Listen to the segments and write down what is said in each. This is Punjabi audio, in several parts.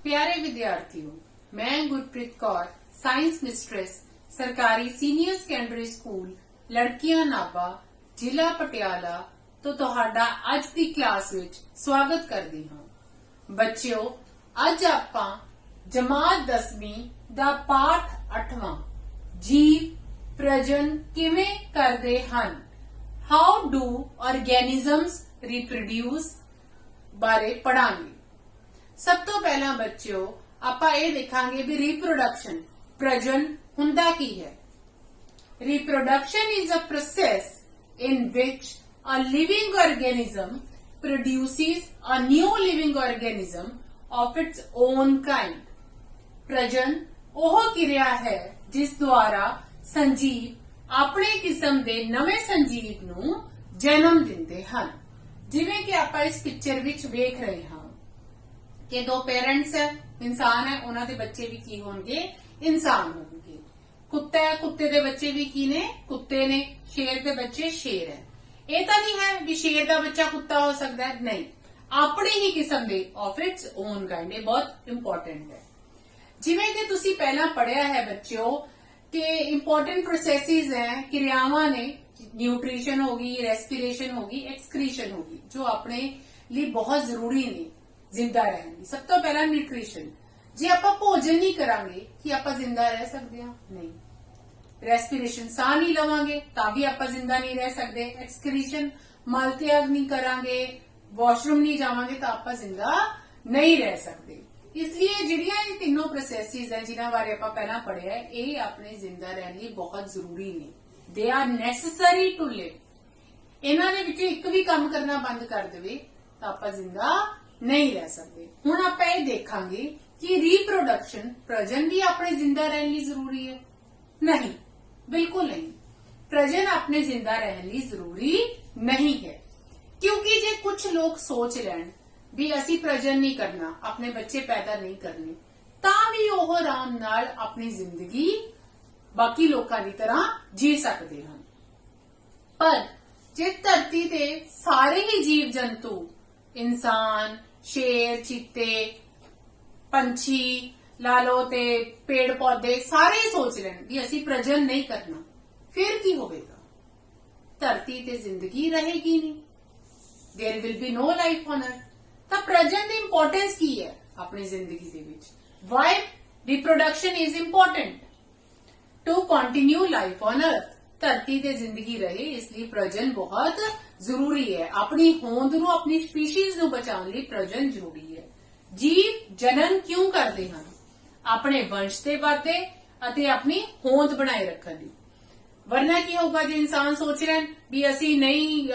प्यारे विद्यार्थियों, मैं गुरप्रीत कौर साइंस मिस्ट्रेस सरकारी सीनियर सैकेंडरी स्कूल लड़कियां नाभा ਜ਼ਿਲ੍ਹਾ ਪਟਿਆਲਾ ਤੋਂ ਤੁਹਾਡਾ ਅੱਜ ਦੀ ਕਲਾਸ ਵਿੱਚ ਸਵਾਗਤ ਕਰਦੀ ਹਾਂ। ਬੱਚਿਓ, ਅੱਜ ਆਪਾਂ ਜਮਾਤ 10ਵੀਂ ਦਾ ਪਾਠ 8ਵਾਂ ਜੀਵ ਪ੍ਰਜਨਨ ਕਿਵੇਂ ਕਰਦੇ ਹਨ, ਹਾਊ ਡੂ ਆਰਗੈਨਿਜ਼ਮਸ ਰੀਪਰੋਡਿਊਸ ਬਾਰੇ ਪੜਾਂਗੇ। ਸਭ ਤੋਂ ਪਹਿਲਾਂ ਬੱਚਿਓ ਆਪਾਂ ਇਹ ਦੇਖਾਂਗੇ ਵੀ ਰੀਪਰੋਡਕਸ਼ਨ ਪ੍ਰਜਨਨ ਹੁੰਦਾ ਕੀ ਹੈ। Reproduction is a process in which a living organism produces a new living organism of its own kind. ਪ੍ਰਜਨਨ ਉਹ ਕਿਰਿਆ ਹੈ ਜਿਸ ਦੁਆਰਾ ਸੰਜੀਵ ਆਪਣੇ ਕਿਸਮ ਦੇ ਨਵੇਂ ਸੰਜੀਵ ਨੂੰ ਜਨਮ ਦਿੰਦੇ ਹਨ। ਜਿਵੇਂ ਕਿ ਆਪਾਂ ਇਸ ਪਿਕਚਰ ਵਿੱਚ ਵੇਖ ਰਹੇ ਹਾਂ ਕਿ ਦੋ ਪੇਰੈਂਟਸ ਹੈ, ਇਨਸਾਨ ਹੈ, ਉਹਨਾਂ ਦੇ ਬੱਚੇ ਵੀ ਕੀ ਹੋਣਗੇ, ਇਨਸਾਨ ਹੋਣਗੇ। ਕੁੱਤਾ ਹੈ, ਕੁੱਤੇ ਦੇ ਬੱਚੇ ਵੀ ਕੀ ਨੇ, ਕੁੱਤੇ ਨੇ। ਸ਼ੇਰ ਦੇ ਬੱਚੇ ਸ਼ੇਰ ਹੈ। ਇਹ ਤਾਂ ਨਹੀਂ ਹੈ ਵੀ ਸ਼ੇਰ ਦਾ ਬੱਚਾ ਕੁੱਤਾ ਹੋ ਸਕਦਾ ਹੈ, ਨਹੀਂ, ਆਪਣੀ ਹੀ ਕਿਸਮ ਦੇ ਆਫ ਇਟਸ ਓਨ ਕਾਈਂਡ। ਇਹ ਬਹੁਤ ਇੰਪੋਰਟੈਂਟ ਹੈ। ਜਿਵੇਂ ਕਿ ਤੁਸੀਂ ਪਹਿਲਾਂ ਪੜਿਆ ਹੈ ਬੱਚਿਓ ਕਿ ਇੰਪੋਰਟੈਂਟ ਪ੍ਰੋਸੈਸਿਸ ਹੈ, ਕਿਰਿਆਵਾਂ ਨੇ, ਨਿਊਟ੍ਰੀਸ਼ਨ ਹੋ ਗਈ, ਰੈਸਪੀਰੇਸ਼ਨ ਹੋ ਗਈ, ਐਕਸਕ੍ਰੀਸ਼ਨ ਹੋ ਗਈ, ਜੋ ਆਪਣੇ ਲਈ ਬਹੁਤ ਜ਼ਰੂਰੀ ਨੇ ਜ਼ਿੰਦਾ ਰਹਿਣ ਲਈ। ਸਭ ਤੋਂ ਪਹਿਲਾਂ ਨਿਊਟ੍ਰੀਸ਼ਨ। ਜੇ ਆਪਾਂ ਭੋਜਨ ਨਹੀਂ ਕਰਾਂਗੇ ਕਿ ਆਪਾਂ ਜ਼ਿੰਦਾ ਰਹਿ ਸਕਦੇ ਹਾਂ, ਨਹੀਂ। ਰੈਸਪੀਰੇਸ਼ਨ, ਸਾਹ ਨਹੀਂ ਲਵਾਂਗੇ ਤਾਂ ਵੀ ਆਪਾਂ ਜ਼ਿੰਦਾ ਨਹੀਂ ਰਹਿ ਸਕਦੇ। ਐਕਸਕ੍ਰੀਸ਼ਨ, ਮਲ ਤਿਆਗ ਨਹੀਂ ਕਰਾਂਗੇ, ਵਾਸ਼ਰੂਮ ਨਹੀਂ ਜਾਵਾਂਗੇ ਤਾਂ ਆਪਾਂ ਜ਼ਿੰਦਾ ਨਹੀਂ ਰਹਿ ਸਕਦੇ। ਇਸ ਲਈ ਜਿਹੜੀਆਂ ਇਹ ਤਿੰਨੋਂ ਪ੍ਰੋਸੈਸਿਸ ਹੈ ਜਿਨ੍ਹਾਂ ਬਾਰੇ ਆਪਾਂ ਪਹਿਲਾਂ ਪੜਿਆ ਹੈ, ਇਹ ਆਪਣੇ ਜ਼ਿੰਦਾ ਰਹਿਣ ਲਈ ਬਹੁਤ ਜ਼ਰੂਰੀ ਨੇ। ਦੇ ਆਰ ਨੈਸੈਸਰੀ ਟੂ ਲਿਵ। ਇਹਨਾਂ ਦੇ ਵਿੱਚੋਂ ਇੱਕ ਵੀ ਕੰਮ ਕਰਨਾ ਬੰਦ ਕਰ ਦੇਵੇ ਤਾਂ ਆਪਾਂ ਜ਼ਿੰਦਾ ਨਹੀਂ ਰਹਿ ਸਕਦੇ। ਹੁਣ ਆਪਾਂ ਇਹ ਦੇਖਾਂਗੇ ਕਿ ਰੀਪਰੋਡਕਸ਼ਨ ਪ੍ਰਜਨਨ ਵੀ ਆਪਣੇ ਜ਼ਿੰਦਾ ਰਹਿਣ ਲਈ ਜ਼ਰੂਰੀ ਹੈ? ਨਹੀਂ, ਬਿਲਕੁਲ ਨਹੀਂ। ਪ੍ਰਜਨਨ ਆਪਣੇ ਜ਼ਿੰਦਾ ਰਹਿਣ ਲਈ ਜ਼ਰੂਰੀ ਨਹੀਂ ਹੈ, ਕਿਉਂਕਿ ਜੇ ਕੁਝ ਲੋਕ ਸੋਚ ਲੈਣ ਵੀ ਅਸੀਂ ਪ੍ਰਜਨਨ ਨਹੀਂ ਕਰਨਾ, ਆਪਣੇ ਬੱਚੇ ਪੈਦਾ ਨਹੀਂ ਕਰਨੇ, ਤਾਂ ਵੀ ਉਹ ਆਰਾਮ ਨਾਲ ਆਪਣੀ ਜ਼ਿੰਦਗੀ ਬਾਕੀ ਲੋਕਾਂ ਦੀ ਤਰ੍ਹਾਂ ਜੀ ਸਕਦੇ ਹਨ। ਪਰ ਜੇ ਧਰਤੀ ਤੇ ਸਾਰੇ ਹੀ ਜੀਵ ਜੰਤੂ, ਇਨਸਾਨ, ਸ਼ੇਰ, ਚੀਤੇ, ਪੰਛੀ ਲਾ ਲੋ ਤੇ ਪੇੜ ਪੌਦੇ ਸਾਰੇ ਹੀ ਸੋਚ ਲੈਣ ਕਿ ਅਸੀਂ ਪ੍ਰਜਨਨ ਨਹੀਂ ਕਰਨਾ, ਫਿਰ ਕੀ ਹੋਵੇਗਾ? ਧਰਤੀ ਤੇ ਜ਼ਿੰਦਗੀ ਰਹੇਗੀ ਨਹੀਂ। There will be no life on earth. ਤਾਂ ਪ੍ਰਜਨਨ ਦੀ ਇੰਪੋਰਟੈਂਸ ਕੀ ਹੈ ਆਪਣੀ ਜ਼ਿੰਦਗੀ ਦੇ ਵਿੱਚ? Why reproduction is important to continue life on earth. ਧਰਤੀ ਤੇ ਜ਼ਿੰਦਗੀ ਰਹੇ ਇਸ ਲਈ ਪ੍ਰਜਨਨ ਬਹੁਤ ਜ਼ਰੂਰੀ ਹੈ। ਆਪਣੀ ਹੋਂਦ ਨੂੰ, ਆਪਣੀ ਸਪੀਸੀਜ਼ ਨੂੰ ਬਚਾਉਣ ਲਈ ਪ੍ਰਜਨਨ ਜ਼ਰੂਰੀ ਹੈ। ਜੀਵ ਜਨਨ ਕਿਉਂ ਕਰਦੇ ਹਨ? ਆਪਣੇ ਵੰਸ਼ ਦੇ ਵਾਧੇ ਅਤੇ ਆਪਣੀ ਹੋਂਦ ਬਣਾਏ ਰੱਖਣ ਲਈ। ਵਰਨਾ ਕੀ ਹੋਊਗਾ ਜੇ ਇਨਸਾਨ ਸੋਚ ਲੈਣ ਵੀ ਅਸੀਂ ਨਹੀਂ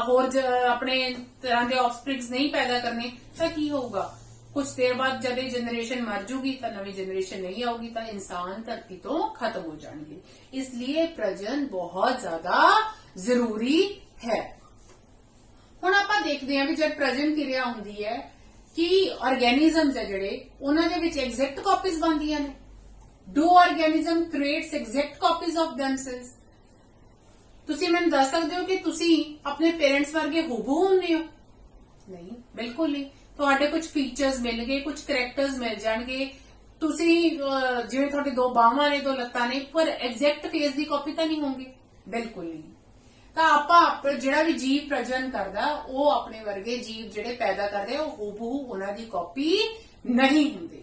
ਹੋਰ ਆਪਣੇ ਤਰ੍ਹਾਂ ਦੇ ਆਫਸਪ੍ਰਿੰਗਸ ਨਹੀਂ ਪੈਦਾ ਕਰਨੇ, ਤਾਂ ਕੀ ਹੋਊਗਾ? ਕੁਝ ਦੇਰ ਬਾਅਦ ਜਦ ਇਹ ਜਨਰੇਸ਼ਨ ਮਰ ਜੂਗੀ ਤਾਂ ਨਵੀਂ ਜਨਰੇਸ਼ਨ ਨਹੀਂ ਆਊਗੀ ਤਾਂ ਇਨਸਾਨ ਧਰਤੀ ਤੋਂ ਖਤਮ ਹੋ ਜਾਣਗੇ। ਇਸ ਲਈ ਪ੍ਰਜਨਨ ਬਹੁਤ ਜ਼ਿਆਦਾ ਜ਼ਰੂਰੀ ਹੈ। ਹੁਣ ਆਪਾਂ ਦੇਖਦੇ ਹਾਂ ਵੀ ਜਦ ਪ੍ਰਜਨਨ ਕਿਰਿਆ ਹੁੰਦੀ ਹੈ ਕਿ ਆਰਗੈਨਿਜ਼ਮਸ ਹੈ ਜਿਹੜੇ, ਉਹਨਾਂ ਦੇ ਵਿੱਚ ਐਗਜ਼ੈਕਟ ਕਾਪੀਜ਼ ਬਣਦੀਆਂ ਨੇ। Do organism creates exact copies of themselves. ਤੁਸੀਂ ਮੈਨੂੰ ਦੱਸ ਸਕਦੇ ਹੋ ਕਿ ਤੁਸੀਂ ਆਪਣੇ ਪੇਰੈਂਟਸ ਵਰਗੇ ਹੂਬਹੂ ਹੁੰਦੇ ਹੋ? ਨਹੀਂ, ਬਿਲਕੁਲ ਨਹੀਂ। ਤੁਹਾਡੇ ਕੁਝ ਫੀਚਰਸ ਮਿਲ ਗਏ, ਕੁਝ ਕਰੈਕਟਰਸ ਮਿਲ ਜਾਣਗੇ। ਤੁਸੀਂ ਜਿਵੇਂ ਤੁਹਾਡੇ ਦੋ ਬਾਹਾਂ ਨੇ, ਦੋ ਲੱਤਾਂ ਨੇ, ਪਰ ਐਗਜ਼ੈਕਟ ਫੇਸ ਦੀ ਕਾਪੀ ਤਾਂ ਨਹੀਂ ਹੋਣਗੇ, ਬਿਲਕੁਲ ਨਹੀਂ। ਤਾਂ ਆਪਾਂ ਜਿਹੜਾ ਵੀ ਜੀਵ ਪ੍ਰਜਨਨ ਕਰਦਾ ਉਹ ਆਪਣੇ ਵਰਗੇ ਜੀਵ ਜਿਹੜੇ ਪੈਦਾ ਕਰਦੇ ਉਹ ਹੂਬਹੂ ਉਹਨਾਂ ਦੀ ਕਾਪੀ ਨਹੀਂ ਹੁੰਦੇ।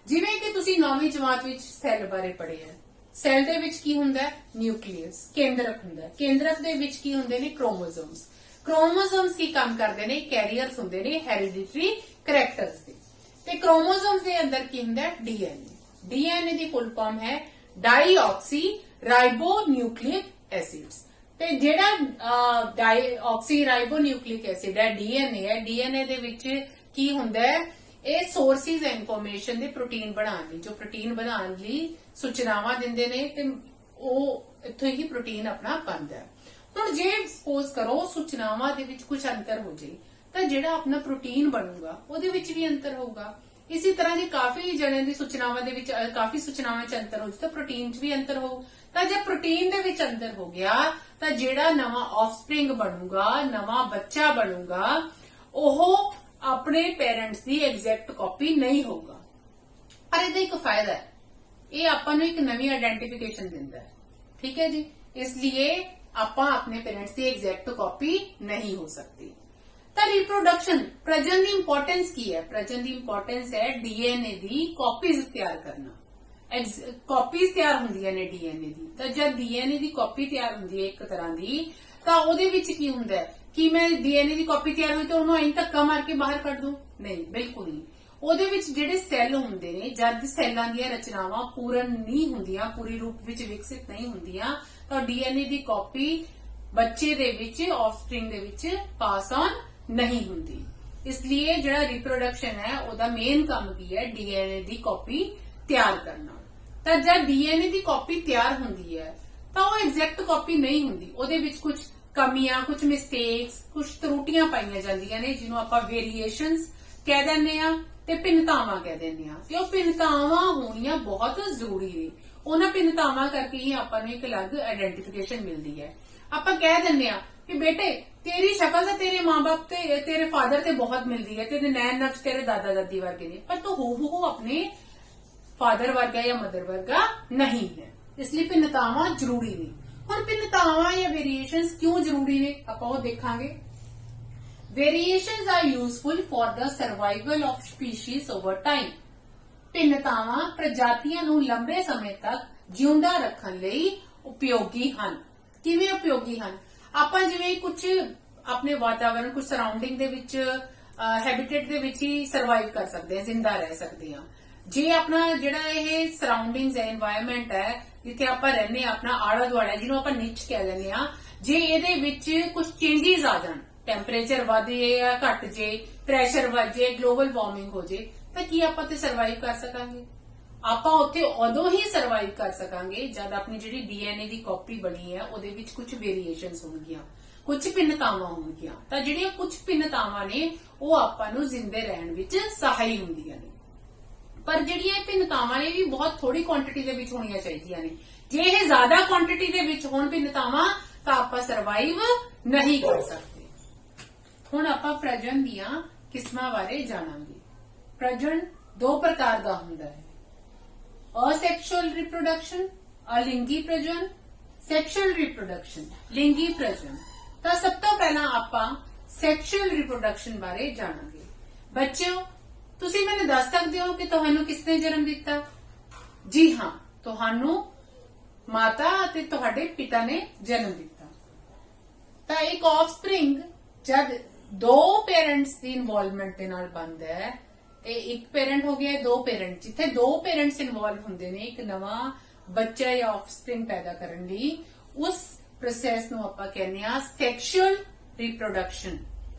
ਜਿਵੇਂ ਕਿ ਤੁਸੀਂ 9ਵੀਂ ਜਮਾਤ ਵਿੱਚ ਸੈੱਲ ਬਾਰੇ ਪੜ੍ਹਿਆ। ਸੈੱਲ ਦੇ ਵਿੱਚ ਕੀ ਹੁੰਦਾ ਹੈ? ਨਿਊਕਲੀਅਸ, ਕੇਂਦਰਕ ਹੁੰਦਾ ਹੈ। ਕੇਂਦਰਕ ਦੇ ਵਿੱਚ ਕੀ ਹੁੰਦੇ ਨੇ? ਕ੍ਰੋਮੋਸੋਮਸ। ਕ੍ਰੋਮੋਸੋਮਸ ਕੀ ਕੰਮ ਕਰਦੇ ਨੇ? ਕੈਰੀਅਰਸ ਹੁੰਦੇ ਨੇ ਹੈਰੀਡਿਟਰੀ ਕਰੈਕਟਰਸ ਦੇ। ਤੇ ਕ੍ਰੋਮੋਸੋਮਸ ਦੇ ਅੰਦਰ ਕੀ ਹੁੰਦਾ ਹੈ? ਡੀਐਨਏ। ਡੀਐਨਏ ਦੀ ਫੁੱਲ ਫਾਰਮ ਹੈ ਡਾਈਆਕਸੀ ਰਾਈਬੋ ਨਿਊਕਲਿਕ ਐਸਿਡਸ। ਤੇ ਜਿਹੜਾ ਡਾਈਆਕਸੀ ਰਾਈਬੋ ਨਿਊਕਲਿਕ ਐਸਿਡ ਹੈ, ਡੀਐਨਏ ਹੈ, ਡੀਐਨਏ ਦੇ ਵਿੱਚ ਕੀ ਹੁੰਦਾ ਹੈ? ਇਹ ਸੋਰਸਿਸ ਹੈ ਇਨਫੋਰਮੇਸ਼ਨ ਦੇ ਪ੍ਰੋਟੀਨ ਬਣਾਉਣ ਲਈ, ਜੋ ਪ੍ਰੋਟੀਨ ਬਣਾਉਣ ਲਈ ਸੂਚਨਾਵਾਂ ਦਿੰਦੇ ਨੇ ਤੇ ਉਹ ਇੱਥੋਂ ਹੀ ਪ੍ਰੋਟੀਨ ਆਪਣਾ ਬਣਦਾ ਹੈ। ਹੁਣ ਜੇ ਸਪੋਜ਼ ਕਰੋ ਸੂਚਨਾਵਾਂ ਦੇ ਵਿੱਚ ਕੁਝ ਅੰਤਰ ਹੋ ਜਾਏ ਤਾਂ ਜਿਹੜਾ ਆਪਣਾ ਪ੍ਰੋਟੀਨ ਬਣੂਗਾ ਉਹਦੇ ਵਿੱਚ ਵੀ ਅੰਤਰ ਹੋਊਗਾ। ਇਸੇ ਤਰ੍ਹਾਂ ਦੀ ਕਾਫੀ ਜਣਿਆਂ ਦੀ ਸੂਚਨਾਵਾਂ ਦੇ ਵਿੱਚ, ਕਾਫੀ ਸੂਚਨਾਵਾਂ 'ਚ ਅੰਤਰ ਹੋ ਜਾਏ ਤਾਂ ਪ੍ਰੋਟੀਨ 'ਚ ਵੀ ਅੰਤਰ ਹੋਊ। ਤਾਂ ਜੇ ਪ੍ਰੋਟੀਨ ਦੇ ਵਿੱਚ ਅੰਤਰ ਹੋ ਗਿਆ ਤਾਂ ਜਿਹੜਾ ਨਵਾਂ ਆਫਸਪ੍ਰਿੰਗ ਬਣੂਗਾ, ਨਵਾਂ ਬੱਚਾ ਬਣੂਗਾ, ਉਹ ਆਪਣੇ ਪੇਰੈਂਟਸ ਦੀ ਐਗਜ਼ੈਕਟ ਕਾਪੀ ਨਹੀਂ ਹੋਊਗਾ। ਪਰ ਇਹਦਾ ਇੱਕ ਫਾਇਦਾ ਹੈ, ਇਹ ਆਪਾਂ ਨੂੰ ਇੱਕ ਨਵੀਂ ਆਇਡੈਂਟੀਫਿਕੇਸ਼ਨ ਦਿੰਦਾ ਹੈ। ਠੀਕ है जी, इसलिए ਆਪਾਂ ਆਪਣੇ ਪੇਰੈਂਟਸ ਦੀ ਐਗਜ਼ੈਕਟ ਕਾਪੀ ਨਹੀਂ ਹੋ ਸਕਦੀ। ਤਾਂ ਰੀਪਰੋਡਕਸ਼ਨ, ਪ੍ਰਜਨਨ ਦੀ ਇੰਪੋਰਟੈਂਸ ਕੀ ਹੈ? ਪ੍ਰਜਨਨ ਦੀ ਇੰਪੋਰਟੈਂਸ ਹੈ ਡੀਐਨਏ ਦੀ ਕਾਪੀਜ਼ ਤਿਆਰ ਕਰਨਾ। ਕਾਪੀਜ਼ ਤਿਆਰ ਹੁੰਦੀਆਂ ਨੇ ਡੀਐਨਏ ਦੀ। ਤਾਂ ਜਦ ਡੀਐਨਏ ਦੀ ਕਾਪੀ ਤਿਆਰ ਹੁੰਦੀ ਹੈ ਇੱਕ ਤਰ੍ਹਾਂ ਦੀ, ਤਾਂ ਉਹਦੇ ਵਿੱਚ ਕੀ ਹੁੰਦਾ ਹੈ ਕਿ ਮੈਂ ਡੀਐਨਏ ਦੀ ਕਾਪੀ ਤਿਆਰ ਹੋਈ ਤਾਂ ਉਹਨੂੰ ਐਂ ਧੱਕਾ ਮਾਰ ਕੇ ਬਾਹਰ ਕੱਢ ਦੂੰ? ਨਹੀਂ, ਬਿਲਕੁਲ ਨਹੀਂ। ਉਹਦੇ ਵਿੱਚ ਜਿਹੜੇ ਸੈੱਲ ਹੁੰਦੇ ਨੇ, ਜਦ ਸੈੱਲਾਂ ਦੀਆਂ ਰਚਨਾਵਾਂ ਪੂਰਨ ਨਹੀਂ ਹੁੰਦੀਆਂ, ਪੂਰੀ ਰੂਪ ਵਿੱਚ ਵਿਕਸਿਤ ਨਹੀਂ ਹੁੰਦੀਆਂ, ਤਾਂ ਡੀਐਨਏ ਦੀ ਕਾਪੀ ਬੱਚੇ ਦੇ ਵਿੱਚ, ਆਫਸਪ੍ਰਿੰਗ ਦੇ ਵਿੱਚ ਪਾਸ ਆਨ ਨਹੀਂ ਹੁੰਦੀ। ਇਸ ਲਈ ਜਿਹੜਾ ਰੀਪਰੋਡਕਸ਼ਨ ਹੈ ਉਹਦਾ ਮੇਨ ਕੰਮ ਕੀ ਹੈ? ਡੀਐਨਏ ਦੀ ਕਾਪੀ ਤਿਆਰ ਕਰਨਾ। ਤਾਂ ਜਦ ਡੀਐਨਏ ਦੀ ਕਾਪੀ ਤਿਆਰ ਹੁੰਦੀ ਹੈ ਤਾਂ ਉਹ ਐਗਜ਼ੈਕਟ ਕਾਪੀ ਨਹੀਂ ਹੁੰਦੀ, ਉਹਦੇ ਵਿੱਚ ਕੁਝ ਕਮੀਆਂ, ਕੁਝ ਮਿਸਟੇਕਸ, ਕੁਝ ਤਰੁੱਟੀਆਂ ਪਾਈਆਂ ਜਾਂਦੀਆਂ ਨੇ, ਜਿਹਨੂੰ ਆਪਾਂ ਵੇਰੀਏਸ਼ਨਸ ਕਹਿ ਦਿੰਦੇ ਆ ਤੇ ਭਿੰਨਤਾਵਾਂ ਕਹਿ ਦਿੰਦੇ ਆ। ਤੇ ਉਹ ਭਿੰਨਤਾਵਾਂ ਹੋਣੀਆਂ ਬਹੁਤ ਜ਼ਰੂਰੀ ਨੇ। ਉਹਨਾਂ ਭਿੰਨਤਾਵਾਂ ਕਰਕੇ ਹੀ ਆਪਾਂ ਨੂੰ ਇੱਕ ਅਲੱਗ ਆਇਡੈਂਟੀਫਿਕੇਸ਼ਨ ਮਿਲਦੀ ਹੈ। ਆਪਾਂ ਕਹਿ ਦਿੰਦੇ ਆ ਕਿ ਬੇਟੇ ਤੇਰੀ ਸ਼ਕਲ ਤਾਂ ਤੇਰੇ ਮਾਂ-ਬਾਪ ਤੇ ਤੇਰੇ ਫਾਦਰ ਤੇ ਬਹੁਤ ਮਿਲਦੀ ਹੈ, ਤੇਰੇ ਨੈਣ ਨਕਸ਼ ਤੇਰੇ ਦਾਦਾ ਦਾਦੀ ਵਰਗੇ ਨੇ, ਪਰ ਤੂੰ ਹੂਬਹੂ ਆਪਣੇ ਫਾਦਰ ਵਰਗਾ ਜਾਂ ਮਦਰ ਵਰਗਾ ਨਹੀਂ ਹੈ। ਇਸ ਲਈ ਭਿੰਨਤਾਵਾਂ ਜ਼ਰੂਰੀ ਨੇ। ਹੁਣ ਭਿੰਨਤਾਵਾਂ ਜਾਂ ਵੇਰੀਏਸ਼ਨਸ ਕਿਉਂ ਜ਼ਰੂਰੀ ਨੇ ਆਪਾਂ ਉਹ ਦੇਖਾਂਗੇ। Variations are useful for the survival of species over time. ਭਿੰਨਤਾਵਾਂ ਪ੍ਰਜਾਤੀਆਂ ਨੂੰ ਲੰਬੇ ਸਮੇਂ ਤੱਕ ਜਿਉਂਦਾ ਰੱਖਣ ਲਈ ਉਪਯੋਗੀ ਹਨ। ਕਿਵੇਂ ਉਪਯੋਗੀ ਹਨ? ਆਪਾਂ ਜਿਵੇਂ ਕੁਝ ਆਪਣੇ ਵਾਤਾਵਰਣ, ਕੁਝ ਸਰਾਊਂਡਿੰਗ ਦੇ ਵਿੱਚ, ਹੈਬਿਟੇਟ ਦੇ ਵਿੱਚ ਹੀ ਸਰਵਾਈਵ ਕਰ ਸਕਦੇ ਹਾਂ, ਜ਼ਿੰਦਾ ਰਹਿ ਸਕਦੇ ਹਾਂ। ਜੇ ਆਪਣਾ ਜਿਹੜਾ ਇਹ ਸਰਾਊਂਡਿੰਗਸ ਹੈ, এনवायरमेंट ਹੈ, ਜਿੱਥੇ ਆਪਾਂ ਰਹਿੰਦੇ ਆ, ਆਪਣਾ ਆਲਾ ਦੁਆਲਾ ਜਿਹਨੂੰ ਆਪਾਂ ਨਿਚ ਕਹਿ ਦਿੰਦੇ ਆ, ਜੇ ਇਹਦੇ ਵਿੱਚ ਕੁਝ ਚੇਂਜਸ ਆ ਜਾਣ, ਟੈਂਪਰੇਚਰ ਵਧੇ ਜਾਂ ਘਟ ਜੇ, ਪ੍ਰੈਸ਼ਰ ਵਧ ਜੇ, ਗਲੋਬਲ ਵਾਰਮਿੰਗ ਹੋ ਜੇ, ਤਾਂ ਕੀ ਆਪਾਂ ਤੇ ਸਰਵਾਈਵ ਕਰ ਸਕਾਂਗੇ? ਆਪਾਂ ਉੱਥੇ ਉਦੋਂ ਹੀ ਸਰਵਾਈਵ ਕਰ ਸਕਾਂਗੇ ਜਦ ਆਪਣੀ ਜਿਹੜੀ ਡੀਐਨਏ ਦੀ ਕਾਪੀ ਬਣੀ ਹੈ ਉਹਦੇ ਵਿੱਚ ਕੁਝ ਵੇਰੀਏਸ਼ਨਸ ਹੋਣਗੀਆਂ, ਕੁਝ ਭਿੰਨਤਾਵਾਂ ਹੋਣਗੀਆਂ। ਤਾਂ ਜਿਹੜੀਆਂ ਕੁਝ ਭਿੰਨਤਾਵਾਂ ਨੇ ਉਹ ਆਪਾਂ ਨੂੰ ਜ਼ਿੰਦੇ ਰਹਿਣ ਵਿੱਚ ਸਹਾਈ ਹੁੰਦੀਆਂ ਨੇ। ਪਰ ਜਿਹੜੀਆਂ ਇਹ ਭਿੰਨਤਾਵਾਂ ਨੇ ਵੀ ਬਹੁਤ ਥੋੜੀ ਕੁਆਂਟੀਟੀ ਦੇ ਵਿੱਚ ਹੋਣੀਆਂ ਚਾਹੀਦੀਆਂ ਨੇ। ਜੇ ਇਹ ਜ਼ਿਆਦਾ ਕੁਆਂਟੀਟੀ ਦੇ ਵਿੱਚ ਹੋਣ ਭਿੰਨਤਾਵਾਂ ਤਾਂ ਆਪਾਂ ਸਰਵਾਈਵ ਨਹੀਂ ਕਰ ਸਕਦੇ। ਹੁਣ ਆਪਾਂ ਪ੍ਰਜਨਨ ਦੀਆਂ ਕਿਸਮਾਂ ਬਾਰੇ ਜਾਣਾਂਗੇ। ਪ੍ਰਜਨਨ ਦੋ ਪ੍ਰਕਾਰ ਦਾ ਹੁੰਦਾ ਹੈ, ਅਸੈਕਸ਼ੂਅਲ ਰਿਪਰੋਡਕਸ਼ਨ, ਅਲਿੰਗੀ ਪ੍ਰਜਨਨ, ਸੈਕਸ਼ੂਅਲ ਰਿਪਰੋਡਕਸ਼ਨ, ਲਿੰਗੀ ਪ੍ਰਜਨਨ। ਤਾਂ ਸਭ ਤੋਂ ਪਹਿਲਾਂ ਆਪਾਂ ਸੈਕਸ਼ੂਅਲ ਰਿਪਰੋਡਕਸ਼ਨ ਬਾਰੇ ਜਾਣਾਂਗੇ। ਬੱਚਿਓ, ਤੁਸੀਂ ਮੈਨੂੰ ਦੱਸ ਸਕਦੇ ਹੋ ਕਿ ਤੁਹਾਨੂੰ ਕਿਸਨੇ ਜਨਮ ਦਿੱਤਾ? ਜੀ ਹਾਂ, ਤੁਹਾਨੂੰ ਮਾਤਾ ਅਤੇ ਤੁਹਾਡੇ ਪਿਤਾ ਨੇ ਜਨਮ ਦਿੱਤਾ। ਤਾਂ ਇੱਕ ਆਫਸਪ੍ਰਿੰਗ ਜਦ ਦੋ ਪੇਰੈਂਟਸ ਦੀ ਇਨਵੋਲਵਮੈਂਟ ਦੇ ਨਾਲ ਬਣਦਾ ਹੈ, ਇਹ ਇੱਕ ਪੇਰੈਂਟ ਹੋ ਗਿਆ, ਦੋ ਪੇਰੈਂਟ, ਜਿੱਥੇ ਦੋ ਪੇਰੈਂਟਸ ਇਨਵੋਲਵ ਹੁੰਦੇ ਨੇ ਇੱਕ ਨਵਾਂ ਬੱਚਾ ਜਾਂ ਆਫਸਪ੍ਰਿੰਗ ਪੈਦਾ ਕਰਨ ਲਈ, ਉਸ ਪ੍ਰੋਸੈਸ ਨੂੰ ਆਪਾਂ ਕਹਿੰਦੇ ਆ ਸੈਕਸ਼ੂਅਲ ਰਿਪਰੋਡਕਸ਼ਨ,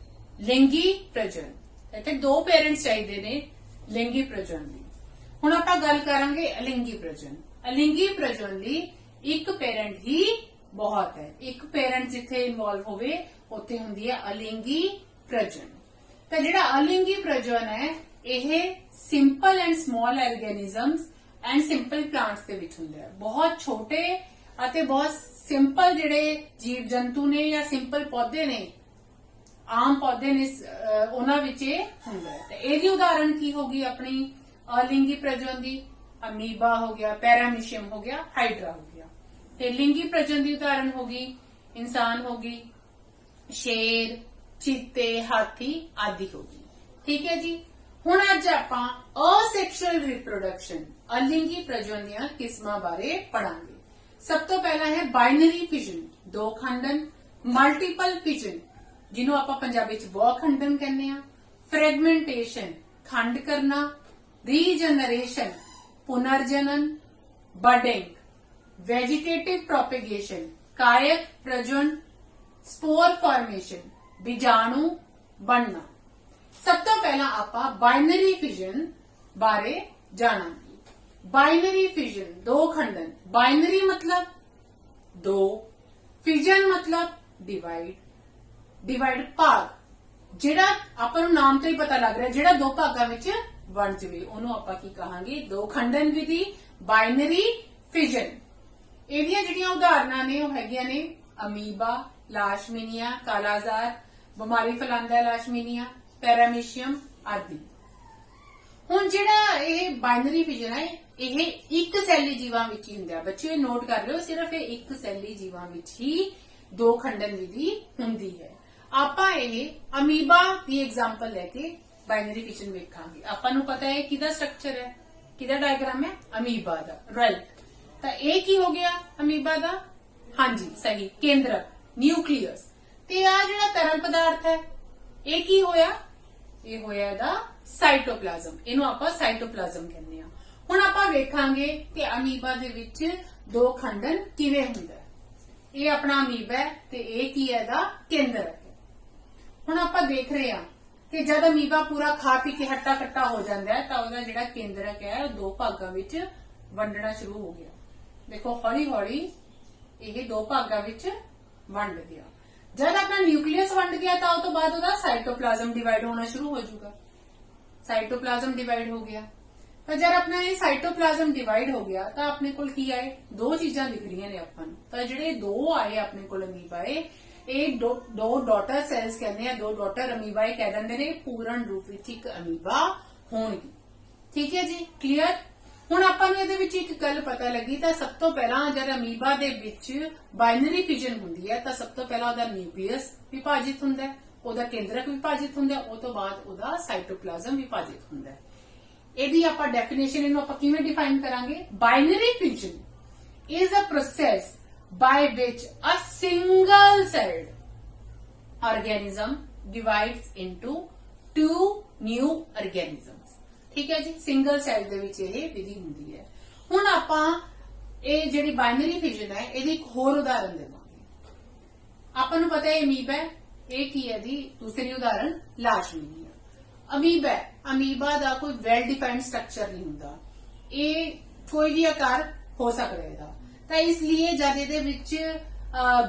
ਲਿੰਗੀ ਪ੍ਰਜਨਨ। ਇੱਥੇ ਦੋ ਪੇਰੈਂਟਸ ਚਾਹੀਦੇ ਨੇ ਲਿੰਗੀ ਪ੍ਰਜਨਨ ਲਈ। ਹੁਣ ਆਪਾਂ ਗੱਲ ਕਰਾਂਗੇ ਅਲਿੰਗੀ ਪ੍ਰਜਨਨ। ਅਲਿੰਗੀ ਪ੍ਰਜਨਨ ਲਈ ਇੱਕ ਪੇਰੈਂਟ ਹੀ ਬਹੁਤ ਹੈ। ਇੱਕ ਪੇਰੈਂਟ ਜਿੱਥੇ ਇਨਵੋਲਵ ਹੋਵੇ ਉੱਥੇ ਹੁੰਦੀ ਹੈ ਅਲਿੰਗੀ ਪ੍ਰਜਨਨ। ਤਾਂ ਜਿਹੜਾ ਅਲਿੰਗੀ ਪ੍ਰਜਨਨ ਹੈ ਇਹ simple and small organisms and simple plants ਦੇ ਵਿੱਚ ਹੁੰਦਾ ਹੈ। ਬਹੁਤ ਛੋਟੇ ਅਤੇ ਬਹੁਤ ਸਿੰਪਲ ਜਿਹੜੇ ਜੀਵ ਜੰਤੂ ਨੇ ਜਾਂ ਸਿੰਪਲ ਪੌਦੇ ਨੇ, ਆਮ ਪੌਦੇ ਨੇ, ਉਹਨਾਂ ਵਿੱਚ ਇਹ ਹੁੰਦਾ ਹੈ। ਤੇ ਇਹਦੀ ਉਦਾਹਰਣ ਕੀ ਹੋਗੀ ਆਪਣੀ ਅਲਿੰਗੀ ਪ੍ਰਜਨਨ ਦੀ? ਅਮੀਬਾ ਹੋ ਗਿਆ, ਪੈਰਾਮੀਸ਼ੀਅਮ ਹੋ ਗਿਆ, ਹਾਈਡਰਾ ਹੋ ਗਿਆ। ਤੇ ਲਿੰਗੀ ਪ੍ਰਜਨਨ ਦੀ ਉਦਾਹਰਣ ਹੋਗੀ ਇਨਸਾਨ ਹੋਗੀ, ਸ਼ੇਰ, ਚੀਤੇ, ਹਾਥੀ ਆਦਿ ਹੋਗੀ। ਠੀਕ ਹੈ ਜੀ। ਹੁਣ ਅੱਜ ਆਪਾਂ ਅਸੈਕਸ਼ੂਅਲ ਰਿਪਰੋਡਕਸ਼ਨ, ਅਲਿੰਗੀ ਪ੍ਰਜਨਨ ਦੀਆਂ ਕਿਸਮਾਂ ਬਾਰੇ ਪੜਾਂਗੇ। ਸਭ ਤੋਂ ਪਹਿਲਾਂ ਹੈ ਬਾਈਨਰੀ ਫਿਜ਼ਨ, ਦੋ ਖੰਡਨ, ਮਲਟੀਪਲ ਫਿਜ਼ਨ ਜਿਹਨੂੰ ਆਪਾਂ ਪੰਜਾਬੀ ਚ ਬਹੁ ਖੰਡਨ ਕਹਿੰਦੇ ਆ, ਫ੍ਰੈਗਮੈਂਟੇਸ਼ਨ ਖੰਡ ਕਰਨਾ, ਰੀਜਨਰੇਸ਼ਨ ਪੁਨਰਜਨਨ, ਬਡਿੰਗ, ਵੈਜੀਟੇਟਿਵ ਪ੍ਰੋਪੇਗੇਸ਼ਨ ਕਾਇਕ ਪ੍ਰਜਨਨ, स्पोर फॉर्मेशन बीजाणु बनना। सब तो पहला आपा बाइनरी फिजन बारे जानांगे। बाइनरी फिजन दो खंडन, बाइनरी मतलब दो, फिजन मतलब डिवाइड, डिवाइड भाग। ਜਿਹੜਾ ਆਪਾਂ ਨੂੰ ਨਾਮ ਤੋਂ ਹੀ ਪਤਾ ਲੱਗ ਰਿਹਾ ਜਿਹੜਾ ਦੋ ਭਾਗਾਂ ਵਿੱਚ ਵੰਡ ਜਵੇ ਉਹਨੂੰ ਆਪਾਂ ਕੀ ਕਹਾਂਗੇ? ਦੋ ਖੰਡਨ ਵਿਧੀ, ਬਾਈਨਰੀ ਫਿਜਨ। ਇਹਦੀਆਂ ਜਿਹੜੀਆਂ ਉਦਾਹਰਨਾਂ ਨੇ ਉਹ ਹੈਗੀਆਂ ਨੇ ਅਮੀਬਾ, ਲਾਸ਼ਮੀਨੀਆ, ਕਾਲਾਜ਼ਾਰ, ਬਿਮਾਰੀ ਫੈਲਾਉਂਦਾ ਲਾਸ਼ਮੀਨੀਆ, ਪੈਰਾਮੀਸ਼ੀਅਮ ਆਦि। ਹੁਣ ਜਿਹੜਾ ਇਹ ਬਾਈਨਰੀ ਫਿਜ਼ਨ ਹੈ ਇਹ ਇੱਕ ਸੈਲੀ ਜੀਵਾਂ ਵਿੱਚ ਹੀ ਹੁੰਦਾ। ਬੱਚਿਓ ਨੋਟ ਕਰ ਲਿਓ, ਸਿਰਫ ਇਹ ਇੱਕ ਸੈਲੀ ਜੀਵਾਂ ਵਿੱਚ ਹੀ ਦੋ ਖੰਡਨ ਵਿਧੀ ਹੁੰਦੀ ਹੈ। ਆਪਾਂ ਇਹ ਅਮੀਬਾ ਦੀ ਐਗਜ਼ਾਮਪਲ ਲੈ ਕੇ ਬਾਈਨਰੀ ਫਿਜ਼ਨ ਵੇਖਾਂਗੇ। ਆਪਾਂ ਨੂੰ ਪਤਾ ਹੈ ਕਿਹਦਾ ਸਟਰਕਚਰ ਹੈ, ਕਿਹਦਾ ਡਾਇਗਰਾਮ ਹੈ, ਅਮੀਬਾ ਦਾ, ਰਾਈਟ। ਤਾਂ ਇਹ ਕੀ ਹੋ ਗਿਆ ਅਮੀਬਾ ਦਾ? ਹਾਂਜੀ ਸਹੀ, ਕੇਂਦਰਕ, ਨਿਊਕਲੀਅਸ। ਤੇ ਆ ਜਿਹੜਾ ਤਰਲ ਪਦਾਰਥ ਹੈ ਇਹ ਕੀ ਹੋਇਆ? ਇਹ ਹੋਇਆ ਇਹਦਾ ਸਾਈਟੋਪਲਾਜ਼ਮ। ਇਹਨੂੰ ਆਪਾਂ ਸਾਈਟੋਪਲਾਜ਼ਮ ਕਹਿੰਦੇ ਆ। ਹੁਣ ਆਪਾਂ ਵੇਖਾਂਗੇ ਕਿ ਅਮੀਬਾ ਦੇ ਵਿੱਚ ਦੋ ਖੰਡਨ ਕਿਵੇਂ ਹੁੰਦਾ ਹੈ। ਇਹ ਆਪਣਾ ਅਮੀਬਾ ਹੈ ਤੇ ਇਹ ਕੀ ਹੈ? ਇਹਦਾ ਕੇਂਦਰਕ ਹੈ। ਹੁਣ ਆਪਾਂ ਦੇਖ ਰਹੇ ਹਾਂ ਕਿ ਜਦ ਅਮੀਬਾ ਪੂਰਾ ਖਾ ਪੀ ਕੇ ਹੱਟਾ ਕੱਟਾ ਹੋ ਜਾਂਦਾ ਹੈ ਤਾਂ ਉਹਦਾ ਜਿਹੜਾ ਕੇਂਦਰਕ ਹੈ ਉਹ ਦੋ ਭਾਗਾਂ ਵਿੱਚ ਵੰਡਣਾ ਸ਼ੁਰੂ ਹੋ ਗਿਆ। ਦੇਖੋ ਹੌਲੀ ਹੌਲੀ ਇਹ ਦੋ ਭਾਗਾਂ ਵਿੱਚ ਵੰਡ ਗਿਆ। ਜਦ ਆਪਣਾ ਨਿਊਕਲੀਅਸ ਵੰਡ ਗਿਆ ਤਾਂ ਉਸ ਤੋਂ ਬਾਅਦ ਉਹਦਾ ਸਾਈਟੋਪਲਾਜ਼ਮ ਡਿਵਾਈਡ ਹੋਣਾ ਸ਼ੁਰੂ ਹੋ ਜਾਊਗਾ। ਸਾਈਟੋਪਲਾਜ਼ਮ ਡਿਵਾਈਡ ਹੋ ਗਿਆ ਤਾਂ ਜਦ ਆਪਣਾ ਇਹ ਸਾਈਟੋਪਲਾਜ਼ਮ ਡਿਵਾਈਡ ਹੋ ਗਿਆ ਤਾਂ ਆਪਣੇ ਕੋਲ ਕੀ ਆਏ? ਦੋ ਚੀਜ਼ਾਂ ਦਿਖ ਰਹੀਆਂ ਨੇ ਆਪਾਂ ਨੂੰ। ਤਾਂ ਜਿਹੜੇ ਦੋ ਆਏ ਆਪਣੇ ਕੋਲ ਅਮੀਬਾਏ, ਇਹ ਦੋ ਡਾਟਰ ਸੈਲਸ ਕਹਿੰਦੇ ਆ, ਦੋ ਡਾਟਰ ਅਮੀਬਾਏ ਕਹਿ ਦਿੰਦੇ ਨੇ, ਪੂਰਨ ਰੂਪ ਵਿੱਚ ਇੱਕ ਅਮੀਬਾ ਹੋਣਗੀ। ਠੀਕ ਹੈ ਜੀ, ਕਲੀਅਰ। ਹੁਣ ਆਪਾਂ ਨੂੰ ਇਹਦੇ ਵਿੱਚ ਇੱਕ ਗੱਲ ਪਤਾ ਲੱਗੀ। ਤਾਂ ਸਭ ਤੋਂ ਪਹਿਲਾਂ ਜਦ ਅਮੀਬਾ ਦੇ ਵਿੱਚ ਬਾਈਨਰੀ ਫਿਜ਼ਨ ਹੁੰਦੀ ਹੈ ਤਾਂ ਸਭ ਤੋਂ ਪਹਿਲਾਂ ਉਹਦਾ ਨਿਊਕਲੀਅਸ ਵਿਭਾਜਿਤ ਹੁੰਦਾ ਹੈ, ਉਹਦਾ ਕੇਂਦਰਕ ਵਿਭਾਜਿਤ ਹੁੰਦਾ ਹੈ, ਉਹ ਤੋਂ ਬਾਅਦ ਉਹਦਾ ਸਾਈਟੋਪਲਾਜ਼ਮ ਵਿਭਾਜਿਤ ਹੁੰਦਾ ਹੈ। ਇਹਦੀ ਆਪਾਂ ਡੈਫੀਨੇਸ਼ਨ ਇਹਨੂੰ ਆਪਾਂ ਕਿਵੇਂ ਡਿਫਾਈਨ ਕਰਾਂਗੇ? Binary fission is a process by which a single celled organism divides into two new organisms। ਠੀਕ ਹੈ ਜੀ, ਸਿੰਗਲ ਸੈਲ ਦੇ ਵਿੱਚ ਇਹ ਵਿਧੀ ਹੁੰਦੀ ਹੈ। ਹੁਣ ਆਪਾਂ ਇਹ ਜਿਹੜੀ ਬਾਈਨਰੀ ਫਿਜ਼ਨ ਹੈ ਇਹਦੀ ਇੱਕ ਹੋਰ ਉਦਾਹਰਨ ਦੇਵਾਂਗੇ। ਆਪਾਂ ਨੂੰ ਪਤਾ ਹੈ ਅਮੀਬਾ ਹੈ, ਇਹ ਕੀ ਹੈ ਦੀ ਦੂਸਰੀ ਉਦਾਹਰਨ ਲਾਸ਼ਮੀਨੀ ਹੈ। ਅਮੀਬਾ ਦਾ ਕੋਈ ਵੈਲ ਡਿਫਾਈਨਡ ਸਟਰਕਚਰ ਨਹੀਂ ਹੁੰਦਾ, ਇਹ ਕੋਈ ਵੀ ਆਕਾਰ ਹੋ ਸਕਦਾ ਇਹਦਾ। ਤਾਂ ਇਸ ਲਈ ਜਦ ਇਹਦੇ ਵਿੱਚ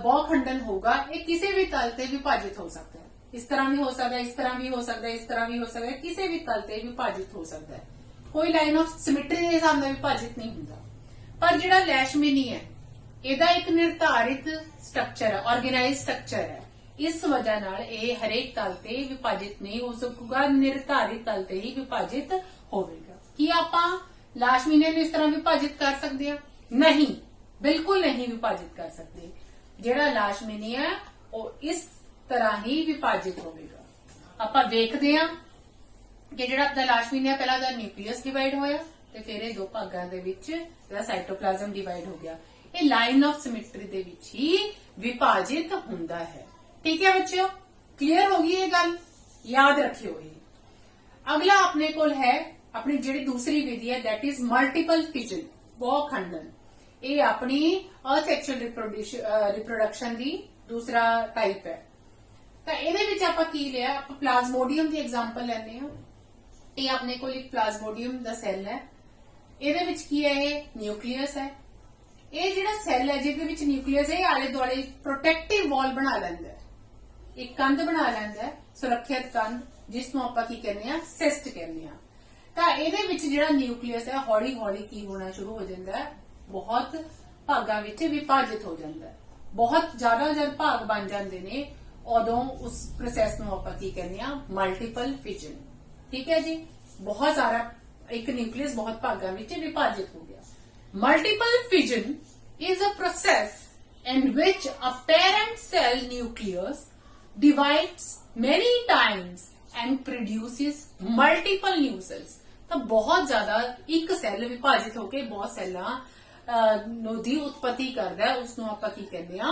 ਬਹੁਖੰਡਨ ਹੋਗਾ ਇਹ ਕਿਸੇ ਵੀ ਤਲ ਤੇ ਵਿਭਾਜਿਤ ਹੋ ਸਕਦਾ ਹੈ। ਇਸ ਤਰ੍ਹਾਂ ਵੀ ਹੋ ਸਕਦਾ ਹੈ, ਇਸ ਤਰ੍ਹਾਂ ਵੀ ਹੋ ਸਕਦਾ ਹੈ, ਇਸ ਤਰ੍ਹਾਂ ਵੀ ਹੋ ਸਕਦਾ ਹੈ, ਕਿਸੇ ਵੀ ਤਲ ਤੇ ਵਿਭਾਜਿਤ ਹੋ ਸਕਦਾ ਹੈ। ਕੋਈ ਲਾਈਨ ਆਫ ਸਿਮੈਟਰੀ ਦੇ ਹਿਸਾਬ ਨਾਲ ਵਿਭਾਜਿਤ ਨਹੀਂ ਹੁੰਦਾ। ਪਰ ਜਿਹੜਾ ਲੈਸ਼ਮੀਨੀ ਹੈ ਇਹਦਾ ਇੱਕ ਨਿਰਧਾਰਿਤ ਸਟਰਕਚਰ ਹੈ, ਆਰਗੇਨਾਈਜ਼ਡ ਸਟਰਕਚਰ ਹੈ। ਇਸ ਵਜ੍ਹਾ ਨਾਲ ਇਹ ਹਰੇਕ ਤਲ ਤੇ ਵਿਭਾਜਿਤ ਨਹੀਂ ਹੋ ਸਕੂਗਾ, ਨਿਰਧਾਰਿਤ ਤਲ ਤੇ ਹੀ ਵਿਭਾਜਿਤ ਹੋਵੇਗਾ। ਕੀ ਆਪਾਂ ਲਾਸ਼ਮੀਨੀ ਨੂੰ ਇਸ ਤਰ੍ਹਾਂ ਵਿਭਾਜਿਤ ਕਰ ਸਕਦੇ ਹਾਂ? ਨਹੀਂ, ਬਿਲਕੁਲ ਨਹੀਂ ਵਿਭਾਜਿਤ ਕਰ ਸਕਦੇ। ਜਿਹੜਾ ਲਾਸ਼ਮੀਨੀ ਹੈ ਉਹ ਇਸ ਤਰ੍ਹਾਂ ਹੀ ਵਿਭਾਜਿਤ ਹੋਵੇਗਾ। ਆਪਾਂ ਵੇਖਦੇ ਹਾਂ ਕਿ ਜਿਹੜਾ ਆਪਣਾ ਲਾਸ਼ਮੀਨੀ ਹੈ ਪਹਿਲਾਂ ਦਾ ਨਿਊਕਲੀਅਸ ਡਿਵਾਈਡ ਹੋਇਆ ਤੇ ਫਿਰ ਇਹ ਦੋ ਭਾਗਾਂ ਦੇ ਵਿੱਚ ਜਿਹੜਾ ਸਾਈਟੋਪਲਾਜ਼ਮ ਡਿਵਾਈਡ ਹੋ ਗਿਆ। ਇਹ ਲਾਈਨ ਆਫ ਸਿਮੈਟਰੀ ਦੇ ਵਿੱਚ ਹੀ ਵਿਭਾਜਿਤ ਹੁੰਦਾ ਹੈ। ਠੀਕ ਹੈ ਬੱਚਿਓ, ਕਲੀਅਰ ਹੋ ਗਈ ਇਹ ਗੱਲ? ਯਾਦ ਰੱਖਿਓ। ਇਹ ਅਗਲਾ ਆਪਣੇ ਕੋਲ ਹੈ ਆਪਣੀ ਜਿਹੜੀ ਦੂਸਰੀ ਵਿਧੀ ਹੈ ਦੈਟ ਇਜ਼ ਮਲਟੀਪਲ ਫਿਜ਼ਨ, ਬਹੁਖੰਡਨ। ਇਹ ਆਪਣੀ ਅਸੈਕਸ਼ੁਅਲ ਰਿਪਰੋਡਕਸ਼ਨ ਦੀ ਦੂਸਰਾ ਟਾਈਪ ਹੈ। ਤਾਂ ਇਹਦੇ ਵਿੱਚ ਆਪਾਂ ਕੀ ਲਿਆ? ਆਪਾਂ ਪਲਾਜ਼ਮੋਡੀਅਮ ਦੀ ਐਗਜ਼ਾਮਪਲ ਲੈਂਦੇ ਹਾਂ। ਇਹ ਆਪਣੇ ਕੋਲ ਇੱਕ ਪਲਾਜ਼ਮੋਡੀਅਮ ਦਾ ਸੈੱਲ ਹੈ। ਇਹਦੇ ਵਿੱਚ ਕੀ ਹੈ? ਇਹ ਨਿਊਕਲੀਅਸ ਹੈ। ਇਹ ਜਿਹੜਾ ਸੈੱਲ ਹੈ ਜਿਹਦੇ ਵਿੱਚ ਨਿਊਕਲੀਅਸ ਹੈ, ਆਲੇ ਦੁਆਲੇ ਪ੍ਰੋਟੈਕਟਿਵ ਵਾਲ ਬਣਾ ਲੈਂਦਾ ਹੈ, ਇੱਕ ਕੰਧ ਬਣਾ ਲੈਂਦਾ ਹੈ, ਸੁਰੱਖਿਅਤ ਕੰਧ, ਜਿਸ ਨੂੰ ਆਪਾਂ ਕੀ ਕਹਿੰਦੇ ਆ? ਸਿਸਟ ਕਹਿੰਦੇ ਆ। ਤਾਂ ਇਹਦੇ ਵਿੱਚ ਜਿਹੜਾ ਨਿਊਕਲੀਅਸ ਹੈ ਹੌਲੀ ਹੌਲੀ ਕੀ ਹੋਣਾ ਸ਼ੁਰੂ ਹੋ ਜਾਂਦਾ ਹੈ? ਬਹੁਤ ਭਾਗਾਂ ਵਿੱਚ ਵਿਭਾਜਿਤ ਹੋ ਜਾਂਦਾ ਹੈ। ਬਹੁਤ ਜ਼ਿਆਦਾ ਜਦ ਭਾਗ ਬਣ ਜਾਂਦੇ ਨੇ ਉਦੋਂ ਉਸ ਪ੍ਰੋਸੈਸ ਨੂੰ ਆਪਾਂ ਕੀ ਕਹਿੰਦੇ ਆ? ਮਲਟੀਪਲ ਫਿਜ਼ਨ। ਠੀਕ ਹੈ ਜੀ, ਬਹੁਤ ਸਾਰਾ ਇੱਕ ਨਿਊਕਲੀਅਸ ਬਹੁਤ ਭਾਗਾਂ ਵਿੱਚ ਵਿਭਾਜਿਤ ਹੋ ਗਿਆ। Multiple fission is a process in which a parent cell nucleus divides many times and produces multiple new cells। ਤਾਂ ਬਹੁਤ ਜ਼ਿਆਦਾ ਇੱਕ ਸੈੱਲ ਵਿਭਾਜਿਤ ਹੋ ਕੇ ਬਹੁਤ ਸੈੱਲਾਂ ਦੀ ਉਤਪਤੀ ਕਰਦਾ ਹੈ, ਉਸ ਨੂੰ ਆਪਾਂ ਕੀ ਕਹਿੰਦੇ ਆ?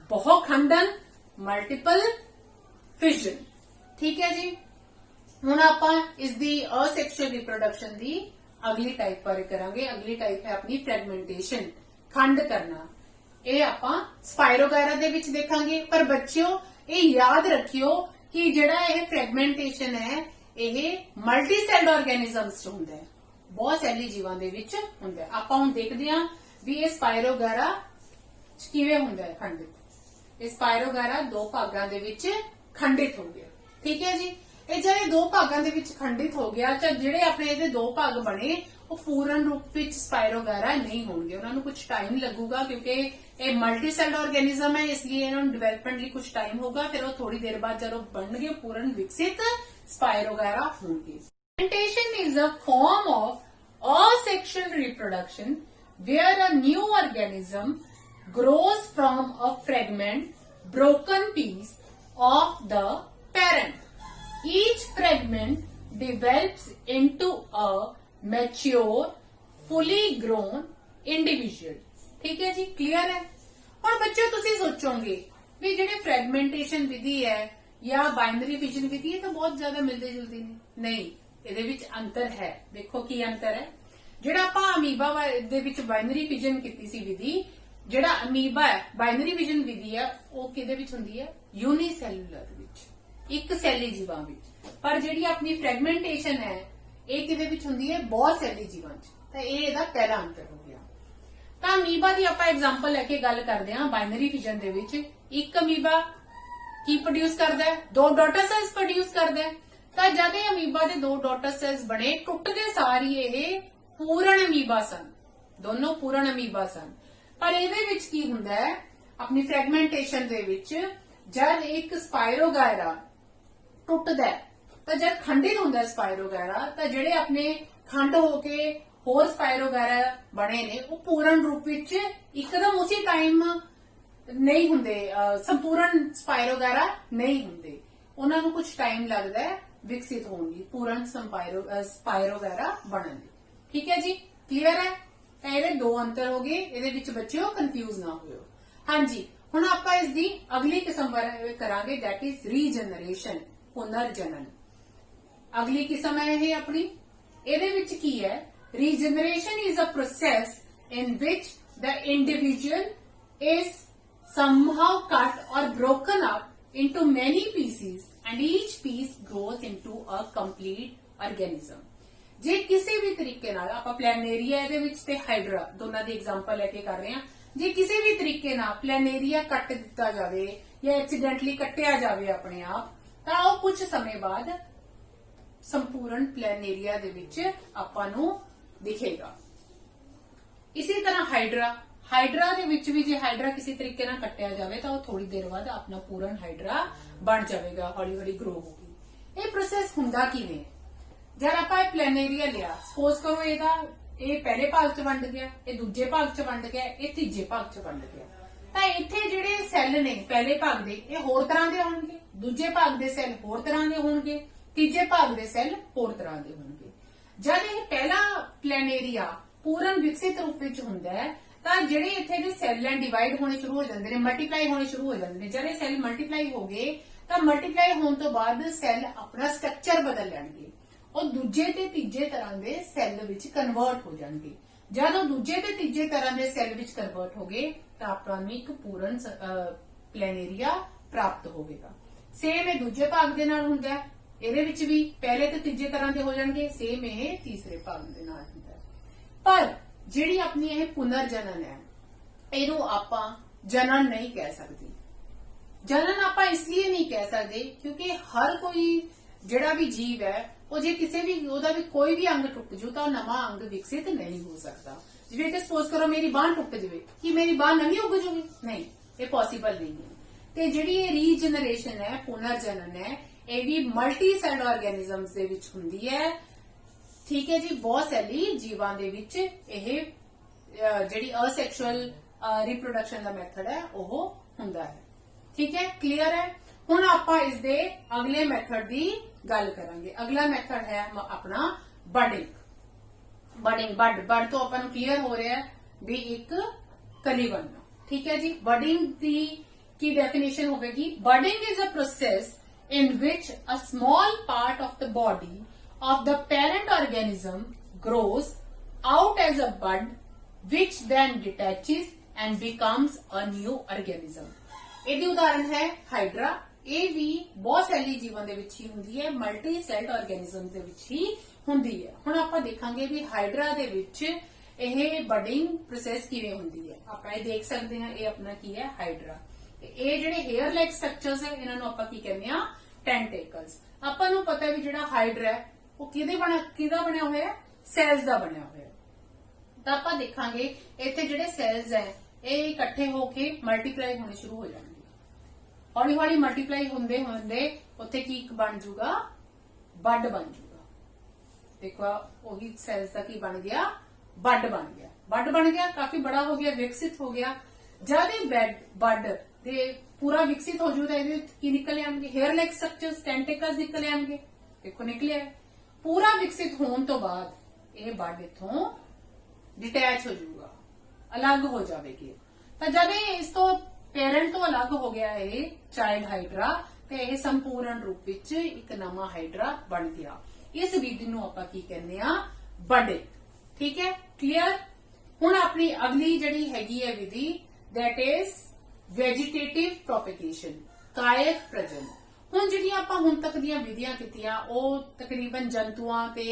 ਬਹੁਖੰਡਨ, ਮਲਟੀਪਲ ਫਿਜ਼ਨ। ਠੀਕ ਹੈ ਜੀ, ਹੁਣ ਆਪਾਂ ਇਸ ਦੀ ਅਸੈਕਸ਼ੁਅਲ ਰਿਪਰੋਡਕਸ਼ਨ ਦੀ ਅਗਲੀ ਟਾਈਪ ਬਾਰੇ ਕਰਾਂਗੇ। ਅਗਲੀ ਟਾਈਪ ਹੈ ਆਪਣੀ ਫ੍ਰੈਗਮੈਂਟੇਸ਼ਨ, ਖੰਡ ਕਰਨਾ। ਇਹ ਆਪਾਂ ਸਪਾਇਰੋਗਾਇਰਾ ਦੇ ਵਿੱਚ ਦੇਖਾਂਗੇ। ਪਰ ਬੱਚਿਓ ਇਹ ਯਾਦ ਰੱਖਿਓ ਕਿ ਜਿਹੜਾ ਇਹ ਫ੍ਰੈਗਮੈਂਟੇਸ਼ਨ ਹੈ ਇਹ ਮਲਟੀ ਸੈਲਡ ਆਰਗੈਨਿਜ਼ਮਸ ਚ ਹੁੰਦਾ ਹੈ, ਬਹੁਤ ਸੈਲੀ ਜੀਵਾਂ ਦੇ ਵਿੱਚ ਹੁੰਦਾ ਹੈ। ਆਪਾਂ ਹੁਣ ਦੇਖਦੇ ਹਾਂ ਵੀ ਇਹ ਸਪਾਇਰੋਗਾਇਰਾ ਕਿਵੇਂ ਹੁੰਦਾ ਹੈ ਖੰਡਿਤ। ਇਹ ਸਪਾਇਰੋਗਾਇਰਾ ਦੋ ਭਾਗਾਂ ਦੇ ਵਿੱਚ ਖੰਡਿਤ ਹੋ ਗਿਆ। ਠੀਕ ਹੈ ਜੀ, ਇਹ ਜਿਹੜੇ ਦੋ ਭਾਗਾਂ ਦੇ ਵਿੱਚ ਖੰਡਿਤ ਹੋ ਗਿਆ ਤਾਂ ਜਿਹੜੇ ਆਪਣੇ ਇਹਦੇ ਦੋ ਭਾਗ ਬਣੇ ਉਹ ਪੂਰਨ ਰੂਪ ਵਿੱਚ ਸਪਾਇਰੋਗਾਇਰਾ ਨਹੀਂ ਹੋਣਗੇ, ਉਹਨਾਂ ਨੂੰ ਕੁਝ ਟਾਈਮ ਲੱਗੂਗਾ ਕਿਉਂਕਿ ਇਹ ਮਲਟੀ ਸੈਲਡ ਆਰਗੈਨਿਜ਼ਮ ਹੈ, ਇਸ ਲਈ ਇਹਨਾਂ ਨੂੰ ਡਿਵੈਲਪਮੈਂਟ ਲਈ ਕੁਝ ਟਾਈਮ ਹੋਗਾ। ਫਿਰ ਉਹ ਥੋੜੀ ਦੇਰ ਬਾਅਦ ਜਦੋਂ ਬਣਨਗੇ ਪੂਰਨ ਵਿਕਸਿਤ स्पायर वगैरह होंगे। Fermentation is a form of asexual reproduction where a new organism grows from a fragment, broken piece of the parent. Each fragment develops into a mature, fully grown individual. ठीक है जी, क्लियर है। और बच्चों तुसी सोचोगे भी ਜਿਹੜੇ फ्रैगमेंटेशन विधि है या बाइनरी विजन विधि है तो बहुत ज्यादा मिलते जुलते नहीं, ਇਹਦੇ ਵਿੱਚ ਅੰਤਰ ਹੈ। ਦੇਖੋ ਕੀ ਅੰਤਰ ਹੈ। ਜਿਹੜਾ ਆਪਾਂ ਅਮੀਬਾ ਦੇ ਵਿੱਚ ਬਾਈਨਰੀ ਵਿਜਨ ਕੀਤੀ ਸੀ ਵਿਧੀ, ਜਿਹੜਾ ਅਮੀਬਾ ਹੈ ਬਾਈਨਰੀ ਵਿਜਨ ਵਿਧੀ ਹੈ ਉਹ ਕਿਹਦੇ ਵਿੱਚ ਹੁੰਦੀ ਹੈ? ਯੂਨੀਸੈਲੂਲਰ ਵਿੱਚ, ਇੱਕ ਸੈਲੀ ਜੀਵਾਂ ਵਿੱਚ। ਪਰ ਜਿਹੜੀ ਆਪਣੀ ਫ੍ਰੈਗਮੈਂਟੇਸ਼ਨ ਹੈ ਇਹ ਕਿਹਦੇ ਵਿੱਚ ਹੁੰਦੀ ਹੈ? ਬਹੁਤ ਸੈਲੀ ਜੀਵਾਂ 'ਚ। ਤਾਂ ਇਹ ਇਹਦਾ ਪਹਿਲਾ ਅੰਤਰ ਹੋ ਗਿਆ। ਤਾਂ ਅਮੀਬਾ ਦੀ ਆਪਾਂ ਐਗਜ਼ਾਮਪਲ ਲੈ ਕੇ ਗੱਲ ਕਰਦੇ ਹਾਂ। ਬਾਈਨਰੀ ਵਿਜਨ ਦੇ ਵਿੱਚ ਇੱਕ ਅਮੀਬਾ ਕੀ ਪ੍ਰੋਡਿਊਸ ਕਰਦਾ ਹੈ? 2 ਡਾਟਰ ਸੈਲਸ ਪ੍ਰੋਡਿਊਸ ਕਰਦਾ ਹੈ। ਤਾਂ ਜਦ ਇਹ ਅਮੀਬਾ ਦੇ 2 ਡਾਟਰ ਸੈਲਸ ਬਣੇ, ਟੁੱਟਦੇ ਸਾਰ ਹੀ ਇਹ ਪੂਰਨ ਅਮੀਬਾ ਸਨ, ਦੋਨੋਂ ਪੂਰਨ ਅਮੀਬਾ ਸਨ। ਪਰ ਇਹਦੇ ਵਿੱਚ ਕੀ ਹੁੰਦਾ ਹੈ? ਆਪਣੀ ਫ੍ਰੈਗਮੈਂਟੇਸ਼ਨ ਦੇ ਵਿੱਚ ਜਦ ਇੱਕ ਸਪਾਇਰੋਗਾਇਰਾ ਟੁੱਟਦਾ ਹੈ ਤਾਂ ਜਦ ਖੰਡਿਤ ਹੁੰਦਾ ਸਪਾਇਰੋਗਾਇਰਾ ਤਾਂ ਜਿਹੜੇ ਆਪਣੇ ਖੰਡ ਹੋ ਕੇ ਹੋਰ ਸਪਾਇਰੋਗਾਇਰਾ ਬਣੇ ਨੇ ਉਹ ਪੂਰਨ ਰੂਪ ਵਿੱਚ ਇੱਕਦਮ ਉਸੇ ਟਾਈਮ ਨਹੀਂ ਹੁੰਦੇ, ਸੰਪੂਰਨ ਸਪਾਇਰੋਗਾਇਰਾ ਨਹੀਂ ਹੁੰਦੇ, ਉਹਨਾਂ ਨੂੰ ਕੁਝ ਟਾਈਮ ਲੱਗਦਾ ਹੈ ਵਿਕਸਿਤ ਹੋਣ ਲਈ, ਪੂਰਨ ਸਪਾਇਰੋਗਾਇਰਾ ਬਣਨ ਲਈ। ਠੀਕ ਹੈ ਜੀ, ਕਲੀਅਰ ਹੈ। ਤਾਂ ਇਹਦੇ 2 ਅੰਤਰ ਹੋ ਗਏ, ਇਹਦੇ ਵਿੱਚ ਬੱਚਿਓ ਕੰਫਿਊਜ਼ ਨਾ ਹੋਇਓ। ਹਾਂਜੀ, ਹੁਣ ਆਪਾਂ ਇਸ ਦੀ ਅਗਲੀ ਕਿਸਮ ਬਾਰੇ ਕਰਾਂਗੇ, ਦੈਟ ਇਜ਼ ਰੀਜਨਰੇਸ਼ਨ, ਪੁਨਰ ਜਨਨ। ਅਗਲੀ ਕਿਸਮ ਹੈ ਇਹ ਆਪਣੀ। ਇਹਦੇ ਵਿੱਚ ਕੀ ਹੈ? Regeneration is a process in which the individual is somehow cut or broken up into many pieces and each piece grows into a complete organism. ਜੇ ਕਿਸੇ ਵੀ ਤਰੀਕੇ ਨਾਲ ਆਪਾਂ ਪਲੈਨੇਰੀਆ ਇਹਦੇ ਵਿੱਚ ਤੇ ਹਾਈਡਰਾ ਦੋਨਾਂ ਦੀ ਐਗਜ਼ਾਮਪਲ ਲੈ ਕੇ ਕਰ ਰਹੇ ਹਾਂ, ਜੇ ਕਿਸੇ ਵੀ ਤਰੀਕੇ ਨਾਲ ਪਲੈਨੇਰੀਆ ਕੱਟ ਦਿੱਤਾ ਜਾਵੇ ਜਾਂ ਐਕਸੀਡੈਂਟਲੀ ਕੱਟਿਆ ਜਾਵੇ ਆਪਣੇ ਆਪ, ਤਾਂ ਉਹ ਕੁਝ ਸਮੇਂ ਬਾਅਦ ਸੰਪੂਰਨ ਪਲੈਨੇਰੀਆ ਦੇ ਵਿੱਚ ਆਪਾਂ ਨੂੰ ਦਿਖੇਗਾ। ਇਸੇ ਤਰ੍ਹਾਂ ਹਾਈਡਰਾ ਦੇ ਵਿੱਚ ਵੀ ਜੇ ਹਾਈਡਰਾ ਕਿਸੇ ਤਰੀਕੇ ਨਾਲ ਕੱਟਿਆ ਜਾਵੇ ਤਾਂ ਉਹ ਥੋੜੀ ਦੇਰ ਬਾਅਦ ਆਪਣਾ ਪੂਰਨ ਹਾਈਡਰਾ ਬਣ ਜਾਵੇਗਾ, ਹੌਲੀ ਹੌਲੀ ਗਰੋ ਹੋਊਗੀ। ਇਹ ਪ੍ਰੋਸੈਸ ਹੁੰਦਾ ਕਿਵੇਂ? ਜਦ ਆਪਾਂ ਇਹ ਪਲੈਨੇਰੀਆ ਲਿਆ, ਸਪੋਜ਼ ਕਰੋ ਇਹ ਪਹਿਲੇ ਭਾਗ 'ਚ ਵੰਡ ਗਿਆ, ਇਹ ਦੂਜੇ ਭਾਗ 'ਚ ਵੰਡ ਗਿਆ, ਇਹ ਤੀਜੇ ਭਾਗ 'ਚ ਵੰਡ ਗਿਆ, ਤਾਂ ਇੱਥੇ ਜਿਹੜੇ ਸੈੱਲ ਨੇ ਪਹਿਲੇ ਭਾਗ ਦੇ ਇਹ ਹੋਰ ਤਰ੍ਹਾਂ ਦੇ ਹੋਣਗੇ, ਦੂਜੇ ਭਾਗ ਦੇ ਸੈੱਲ ਹੋਰ ਤਰ੍ਹਾਂ ਦੇ ਹੋਣਗੇ, ਤੀਜੇ ਭਾਗ ਦੇ ਸੈੱਲ ਹੋਰ ਤਰ੍ਹਾਂ ਦੇ ਹੋਣਗੇ। ਜਦ ਇਹ ਪਹਿਲਾ ਪਲੈਨੇਰੀਆ ਪੂਰਨ ਵਿਕਸਿਤ ਰੂਪ ਵਿੱਚ ਹੁੰਦਾ ਹੈ ਤਾਂ ਜਿਹੜੇ ਇੱਥੇ ਦੇ ਸੈੱਲ ਐ ਡਿਵਾਈਡ ਹੋਣੇ ਸ਼ੁਰੂ ਹੋ ਜਾਂਦੇ ਨੇ, ਮਲਟੀਪਲਾਈ ਹੋਣੇ ਸ਼ੁਰੂ ਹੋ ਜਾਂਦੇ ਨੇ। ਜਦ ਇਹ ਸੈੱਲ ਮਲਟੀਪਲਾਈ ਹੋ ਗਏ ਤਾਂ ਮਲਟੀਪਲਾਈ ਹੋਣ ਤੋਂ ਬਾਅਦ ਸੈੱਲ ਆਪਣਾ ਸਟਰਕਚਰ ਬਦਲ ਲੈਣਗੇ, ਉਹ ਦੂਜੇ ਤੇ ਤੀਜੇ ਤਰ੍ਹਾਂ ਦੇ ਸੈੱਲ ਵਿੱਚ ਕਨਵਰਟ ਹੋ ਜਾਣਗੇ। ਜਦ ਉਹ ਦੂਜੇ ਤੇ ਤੀਜੇ ਤਰ੍ਹਾਂ ਦੇ ਸੈੱਲ ਵਿੱਚ ਕਨਵਰਟ ਹੋ ਗਏ ਤਾਂ ਆਪਾਂ ਨੂੰ ਇੱਕ ਪੂਰਨ ਪਲੈਨੇਰੀਆ ਪ੍ਰਾਪਤ ਹੋਵੇਗਾ। ਸੇਮ ਇਹ ਦੂਜੇ ਭਾਗ ਦੇ ਨਾਲ ਹੁੰਦਾ ਹੈ, ਇਹਦੇ ਵਿੱਚ ਵੀ ਪਹਿਲੇ ਤੇ ਤੀਜੇ ਤਰ੍ਹਾਂ ਦੇ ਹੋ ਜਾਣਗੇ, ਸੇਮ ਇਹ ਤੀਸਰੇ ਭਾਗ ਦੇ ਨਾਲ ਹੁੰਦਾ ਹੈ। ਪਰ ਜਿਹੜੀ ਆਪਣੀ ਇਹ ਪੁਨਰ ਜਨਨ ਹੈ ਇਹਨੂੰ ਆਪਾਂ ਜਨਨ ਨਹੀਂ ਕਹਿ ਸਕਦੇ। ਜਨਨ ਆਪਾਂ ਇਸ ਲਈ ਨਹੀਂ ਕਹਿ ਸਕਦੇ ਕਿਉਂਕਿ ਹਰ ਕੋਈ ਜਿਹੜਾ ਵੀ ਜੀਵ ਹੈ ਉਹ ਜੇ ਕਿਸੇ ਵੀ ਉਹਦਾ ਵੀ ਕੋਈ ਵੀ ਅੰਗ ਟੁੱਟ ਜੂ ਤਾਂ ਨਵਾਂ ਅੰਗ ਵਿਕਸਿਤ ਨਹੀਂ ਹੋ ਸਕਦਾ। ਜਿਵੇਂ ਕਿ ਸਪੋਜ਼ ਕਰੋ ਮੇਰੀ ਬਾਂਹ ਟੁੱਟ ਜਾਵੇ, ਕੀ ਮੇਰੀ ਬਾਂਹ ਨਵੀਂ ਉੱਗ ਜੂਗੀ? ਨਹੀਂ, ਇਹ ਪੋਸੀਬਲ ਨਹੀਂ ਹੈ। ਤੇ ਜਿਹੜੀ ਇਹ ਰੀਜਨਰੇਸ਼ਨ ਹੈ, ਪੁਨਰ ਜਨਨ ਹੈ, ਇਹ ਵੀ ਮਲਟੀ ਸੈਲ ਆਰਗੈਨਿਜ਼ਮਸ ਦੇ ਵਿੱਚ ਹੁੰਦੀ ਹੈ। ਠੀਕ ਹੈ ਜੀ, ਬਹੁਤ ਸੈਲੀ ਜੀਵਾਂ ਦੇ ਵਿੱਚ ਇਹ ਜਿਹੜੀ ਅਸੈਕਸ਼ੂਅਲ ਰਿਪਰੋਡਕਸ਼ਨ ਦਾ ਮੈਥਡ ਹੈ ਉਹ ਹੁੰਦਾ ਹੈ। ਠੀਕ ਹੈ, ਕਲੀਅਰ ਹੈ। ਹੁਣ ਆਪਾਂ ਇਸ ਦੇ ਅਗਲੇ ਮੈਥਡ ਦੀ ਗੱਲ ਕਰਾਂਗੇ। ਅਗਲਾ ਮੈਥਡ ਹੈ ਆਪਣਾ ਬਡਿੰਗ। ਬਡ ਤੋਂ ਆਪਾਂ ਨੂੰ ਕਲੀਅਰ ਹੋ ਰਿਹਾ ਹੈ ਵੀ ਇੱਕ ਕਲੀ ਬਣਨਾ। ਠੀਕ ਹੈ ਜੀ, ਬਡਿੰਗ ਦੀ ਕੀ ਡੈਫੀਨੇਸ਼ਨ ਹੋਵੇਗੀ? Budding is a process in which a small part of the body of the parent organism grows out as a bud which then detaches and becomes a new organism. ਇਹਦੀ ਉਦਾਹਰਨ ਹੈ ਹਾਈਡਰਾ। ਇਹ ਵੀ ਬਹੁਤ ਸੈਲੀ ਜੀਵਾਂ ਦੇ ਵਿੱਚ ਹੀ ਹੁੰਦੀ ਹੈ, ਮਲਟੀ ਸੈਲਡ ਆਰਗੈਨਿਜ਼ਮ ਦੇ ਵਿੱਚ ਹੀ ਹੁੰਦੀ ਹੈ। ਹੁਣ ਆਪਾਂ ਦੇਖਾਂਗੇ ਵੀ ਹਾਈਡਰਾ ਦੇ ਵਿੱਚ ਇਹ ਬਡਿੰਗ ਪ੍ਰੋਸੈਸ ਕਿਵੇਂ ਹੁੰਦੀ ਹੈ। ਆਪਾਂ ਇਹ ਦੇਖ ਸਕਦੇ ਹਾਂ, ਇਹ ਆਪਣਾ ਕੀ ਹੈ? ਹਾਈਡਰਾ। ਇਹ ਜਿਹੜੇ ਹੇਅਰ ਲਾਈਕ ਸਟਰਕਚਰਸ ਹੈ ਇਹਨਾਂ ਨੂੰ ਆਪਾਂ ਕੀ ਕਹਿੰਦੇ ਆ? ਟੈਂਟੇਕਲਸ। ਆਪਾਂ ਨੂੰ ਪਤਾ ਵੀ ਜਿਹੜਾ ਹਾਈਡਰਾ ਹੈ ਉਹ ਕਿਹਦਾ ਬਣਿਆ ਹੋਇਆ ਹੈ? ਸੈਲਸ ਦਾ ਬਣਿਆ ਹੋਇਆ ਹੈ। ਤਾਂ ਆਪਾਂ ਦੇਖਾਂਗੇ ਇੱਥੇ ਜਿਹੜੇ ਸੈਲਸ ਹੈ ਇਹ ਇਕੱਠੇ ਹੋ ਕੇ ਮਲਟੀਪਲਾਈ ਹੋਣੇ ਸ਼ੁਰੂ ਹੋ ਜਾਣਗੇ। ਹੌਲੀ ਹੌਲੀ ਮਲਟੀਪਲਾਈ ਹੁੰਦੇ ਹੁੰਦੇ ਉੱਥੇ ਕੀ ਬਣ ਜਾਊਗਾ? बड बन जाऊगा। देखो वही सेल्स का की बन गया, बड बन गया। बड बन गया, काफी बड़ा हो गया, विकसित हो गया। जब ये बड दे पूरा विकसित हो जाऊगा, की निकल आएंगे हेयर लाइक स्ट्रक्चर्स, टेंटिकल्स निकल आएंगे। देखो निकले है। पूरा विकसित होने तो बाद ये बड इथों डिटैच हो जाऊगा, अलग हो जाएगी। तो जब ये इस तो पेरेंट तो अलग हो गया है चाइल्ड हाइड्रा, तो यह संपूर्ण रूप विच एक नवा हाइड्रा बन गया। इस विधि नूं आपां की कहने आ, बडिंग। ठीक है, क्लियर। हुण अपनी अगली जिहड़ी हैगी है विधि, दैट इज वेजिटेटिव प्रोपेगेशन, कायक प्रजन। हुण जिहड़ियां आपां हुण तक दीयां विधियां कीतियां ਉਹ तकरीबन जंतुआं ते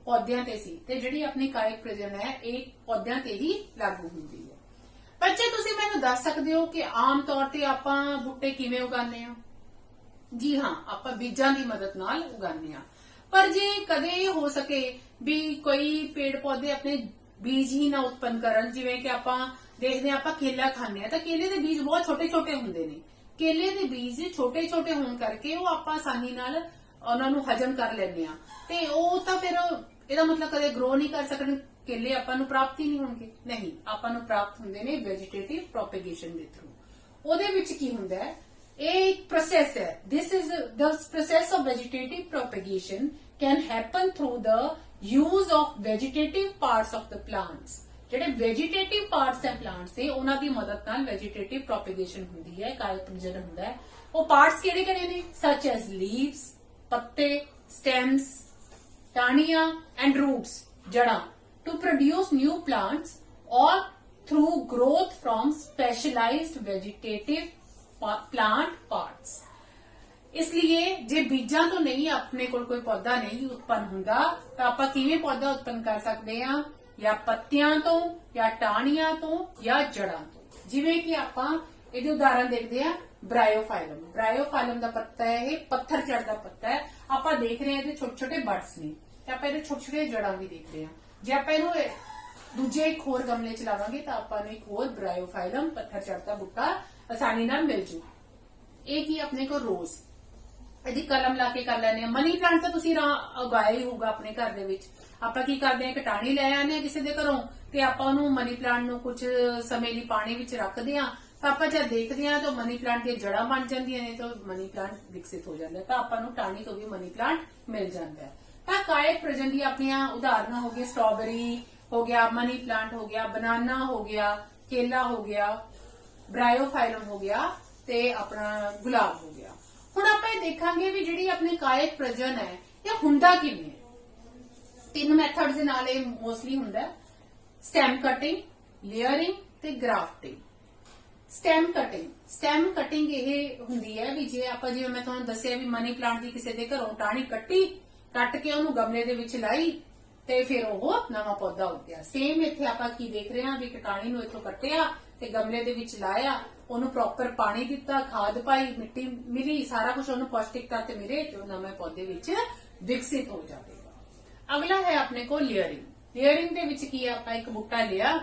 पौदियां ते सी, ते जिहड़ी अपनी कायक प्रजन है ਇਹ पौदियां ते ही लागू ਹੁੰਦੀ है। ਬੱਚੇ ਤੁਸੀਂ ਮੈਨੂੰ ਦੱਸ ਸਕਦੇ ਹੋ ਕਿ ਆਮ ਤੌਰ ਤੇ ਆਪਾਂ ਬੂਟੇ ਕਿਵੇਂ ਉਗਾਉਂਦੇ ਆ? ਜੀ ਹਾਂ, ਆਪਾਂ ਬੀਜਾਂ ਦੀ ਮਦਦ ਨਾਲ ਉਗਾਉਂਦੇ ਆ। ਪਰ ਜੇ ਕਦੇ ਇਹ ਹੋ ਸਕੇ ਵੀ ਕੋਈ ਪੇੜ ਪੌਦੇ ਆਪਣੇ ਬੀਜ ਹੀ ਨਾ ਉਤਪੰਨ ਕਰਨ, ਜਿਵੇਂ ਕਿ ਆਪਾਂ ਦੇਖਦੇ ਆ ਆਪਾਂ ਕੇਲਾ ਖਾਂਦੇ ਆ ਤਾਂ ਕੇਲੇ ਦੇ ਬੀਜ ਬਹੁਤ ਛੋਟੇ ਛੋਟੇ ਹੁੰਦੇ ਨੇ। ਕੇਲੇ ਦੇ ਬੀਜ ਛੋਟੇ ਛੋਟੇ ਹੋਣ ਕਰਕੇ ਉਹ ਆਪਾਂ ਆਸਾਨੀ ਨਾਲ ਉਹਨਾਂ ਨੂੰ ਹਜਮ ਕਰ ਲੈਂਦੇ ਆ, ਤੇ ਉਹ ਤਾਂ ਫਿਰ ਇਹਦਾ ਮਤਲਬ ਕਦੇ ਗਰੋ ਨਹੀਂ ਕਰ ਸਕਣ, ਕੇਲੇ ਆਪਾਂ ਨੂੰ ਪ੍ਰਾਪਤ ਹੀ ਨਹੀਂ ਹੋਣਗੇ। ਨਹੀਂ, ਆਪਾਂ ਨੂੰ ਪ੍ਰਾਪਤ ਹੁੰਦੇ ਨੇ ਵੈਜੀਟੇਟਿਵ ਪ੍ਰੋਪੇਗੇਸ਼ਨ ਦੇ ਥਰੂ। ਉਹਦੇ ਵਿੱਚ ਕੀ ਹੁੰਦਾ ਹੈ, ਇਹ ਇੱਕ ਪ੍ਰੋਸੈਸ ਹੈ। This is the process of vegetative propagation can happen through the use of vegetative parts of the plants. ਜਿਹੜੇ ਵੈਜੀਟੇਟਿਵ ਪਾਰਟਸ ਹੈ ਪਲਾਂਟਸ ਦੇ, ਉਹਨਾਂ ਦੀ ਮਦਦ ਨਾਲ ਵੈਜੀਟੇਟਿਵ ਪ੍ਰੋਪੇਗੇਸ਼ਨ ਹੁੰਦੀ ਹੈ, ਕਾਇਕ ਪ੍ਰਜਨਨ ਹੁੰਦਾ ਹੈ। ਉਹ ਪਾਰਟਸ ਕਿਹੜੇ ਕਿਹੜੇ ਨੇ? ਸੱਚ ਐਸ ਲੀਵਸ, ਪੱਤੇ, ਸਟੈਮਸ, ਟਾਹਣੀਆਂ ਐਂਡ ਰੂਟਸ, ਜੜਾਂ, to produce new plants or through growth from specialised vegetative plant parts. इसलिए जे बीजां तो नहीं अपने कोई पौधा नहीं उत्पन्न होगा, तो आप किवें पौधा उत्पन्न कर सकते हैं? या पत्तियां तो, या टाहणियां तो, या जड़ां तो। जिवें कि आपां इहदे उदाहरण देखते हैं, ब्रायोफाइलम। ब्रायोफाइलम का पत्ता है, यह पत्थर चढ़ का पत्ता है। आप देख रहे हैं छोटे छोटे बड्स ने, आप छोटे छोटे जड़ां भी देख रहे हैं। जे आप इहनूं दूजे एक होर गमले च लावांगे तो आपां नूं एक होर ब्रायोफाइलम पत्थर चढ़ता बूटा आसानी नाल मिल जू। ਇਹ ਕੀ ਆਪਣੇ ਕੋਲ ਰੋਜ਼, ਇਹਦੀ ਕਲਮ ਲਾ ਕੇ ਕਰ ਲੈਣੇ ਆ। ਮਨੀ ਪਲਾਂਟ ਤਾਂ ਤੁਸੀਂ ਉਗਾਇਆ ਹੀ ਹੋਊਗਾ ਆਪਣੇ ਘਰ ਦੇ ਵਿੱਚ। ਆਪਾਂ ਕੀ ਕਰਦੇ ਆ, ਕਟਾਣੀ ਲੈ ਆਉਂਦੇ ਆ ਕਿਸੇ ਦੇ ਘਰੋਂ, ਤੇ ਆਪਾਂ ਉਹਨੂੰ ਮਨੀ ਪਲਾਂਟ ਨੂੰ ਕੁਝ ਸਮੇਂ ਲਈ ਪਾਣੀ ਵਿੱਚ ਰੱਖਦੇ ਆ, ਤਾਂ ਆਪਾਂ ਜਦ ਦੇਖਦੇ ਆ ਤਾਂ ਮਨੀ ਪਲਾਂਟ ਦੀਆਂ ਜੜਾਂ ਬਣ ਜਾਂਦੀਆਂ ਨੇ, ਤਾਂ ਮਨੀ ਪਲਾਂਟ ਵਿਕਸਿਤ ਹੋ ਜਾਂਦਾ, ਤਾਂ ਆਪਾਂ ਨੂੰ ਟਾਹਣੀ ਤੋਂ ਵੀ ਮਨੀ ਪਲਾਂਟ ਮਿਲ ਜਾਂਦਾ ਹੈ। ਤਾਂ ਕਾਇਕ ਪ੍ਰਜਨਨ ਦੀ ਆਪਣੀਆਂ ਉਦਾਹਰਨਾਂ ਹੋ ਗਏ, ਸਟ੍ਰਾਬੇਰੀ हो गया, मनी प्लांट हो गया, बनाना हो गया, केला हो गया, ब्रायोफाइलम हो गया, ते अपना गुलाब हो गया। हुण आपां देखांगे भी जिहड़ी अपनी कायक प्रजनन है ये हुंदा किवें है। तीन मैथड्स दे नाल ये मोस्टली हुंदा है, स्टेम कटिंग, लेयरिंग ते ग्राफ्टिंग। स्टेम कटिंग ये हुंदी है भी जे आपां जिवें मैं तुहानूं दस्सिया भी मनी प्लांट दी किसी दे घरों टाहणी कट के उहनूं गमले दे विच लाई ਤੇ ਫਿਰ ਉਹ ਨਵਾਂ ਪੌਦਾ ਹੋ ਗਿਆ। ਸੇਮ ਇੱਥੇ ਆਪਾਂ ਕੀ ਦੇਖ ਰਹੇ ਹਾਂ ਵੀ ਕਟਾਣੀ ਨੂੰ ਇੱਥੋਂ ਕੱਟਿਆ ਤੇ ਗਮਲੇ ਦੇ ਵਿੱਚ ਲਾਇਆ, ਉਹਨੂੰ ਪ੍ਰੋਪਰ ਪਾਣੀ ਦਿੱਤਾ, ਖਾਦ ਪਾਈ, ਮਿੱਟੀ ਮਿਲੀ, ਸਾਰਾ ਕੁਝ ਉਹਨੂੰ ਪੌਸ਼ਟਿਕ ਤੱਤ ਮਿਲੇ ਤੇ ਉਹ ਨਵੇਂ ਪੌਦੇ ਵਿੱਚ ਵਿਕਸਿਤ ਹੋ ਜਾਵੇਗਾ। ਅਗਲਾ ਹੈ ਆਪਣੇ ਕੋਲ ਲੇਅਰਿੰਗ। ਲੇਅਰਿੰਗ ਦੇ ਵਿੱਚ ਕੀ ਆਪਾਂ ਇੱਕ ਬੂਟਾ ਲਿਆ,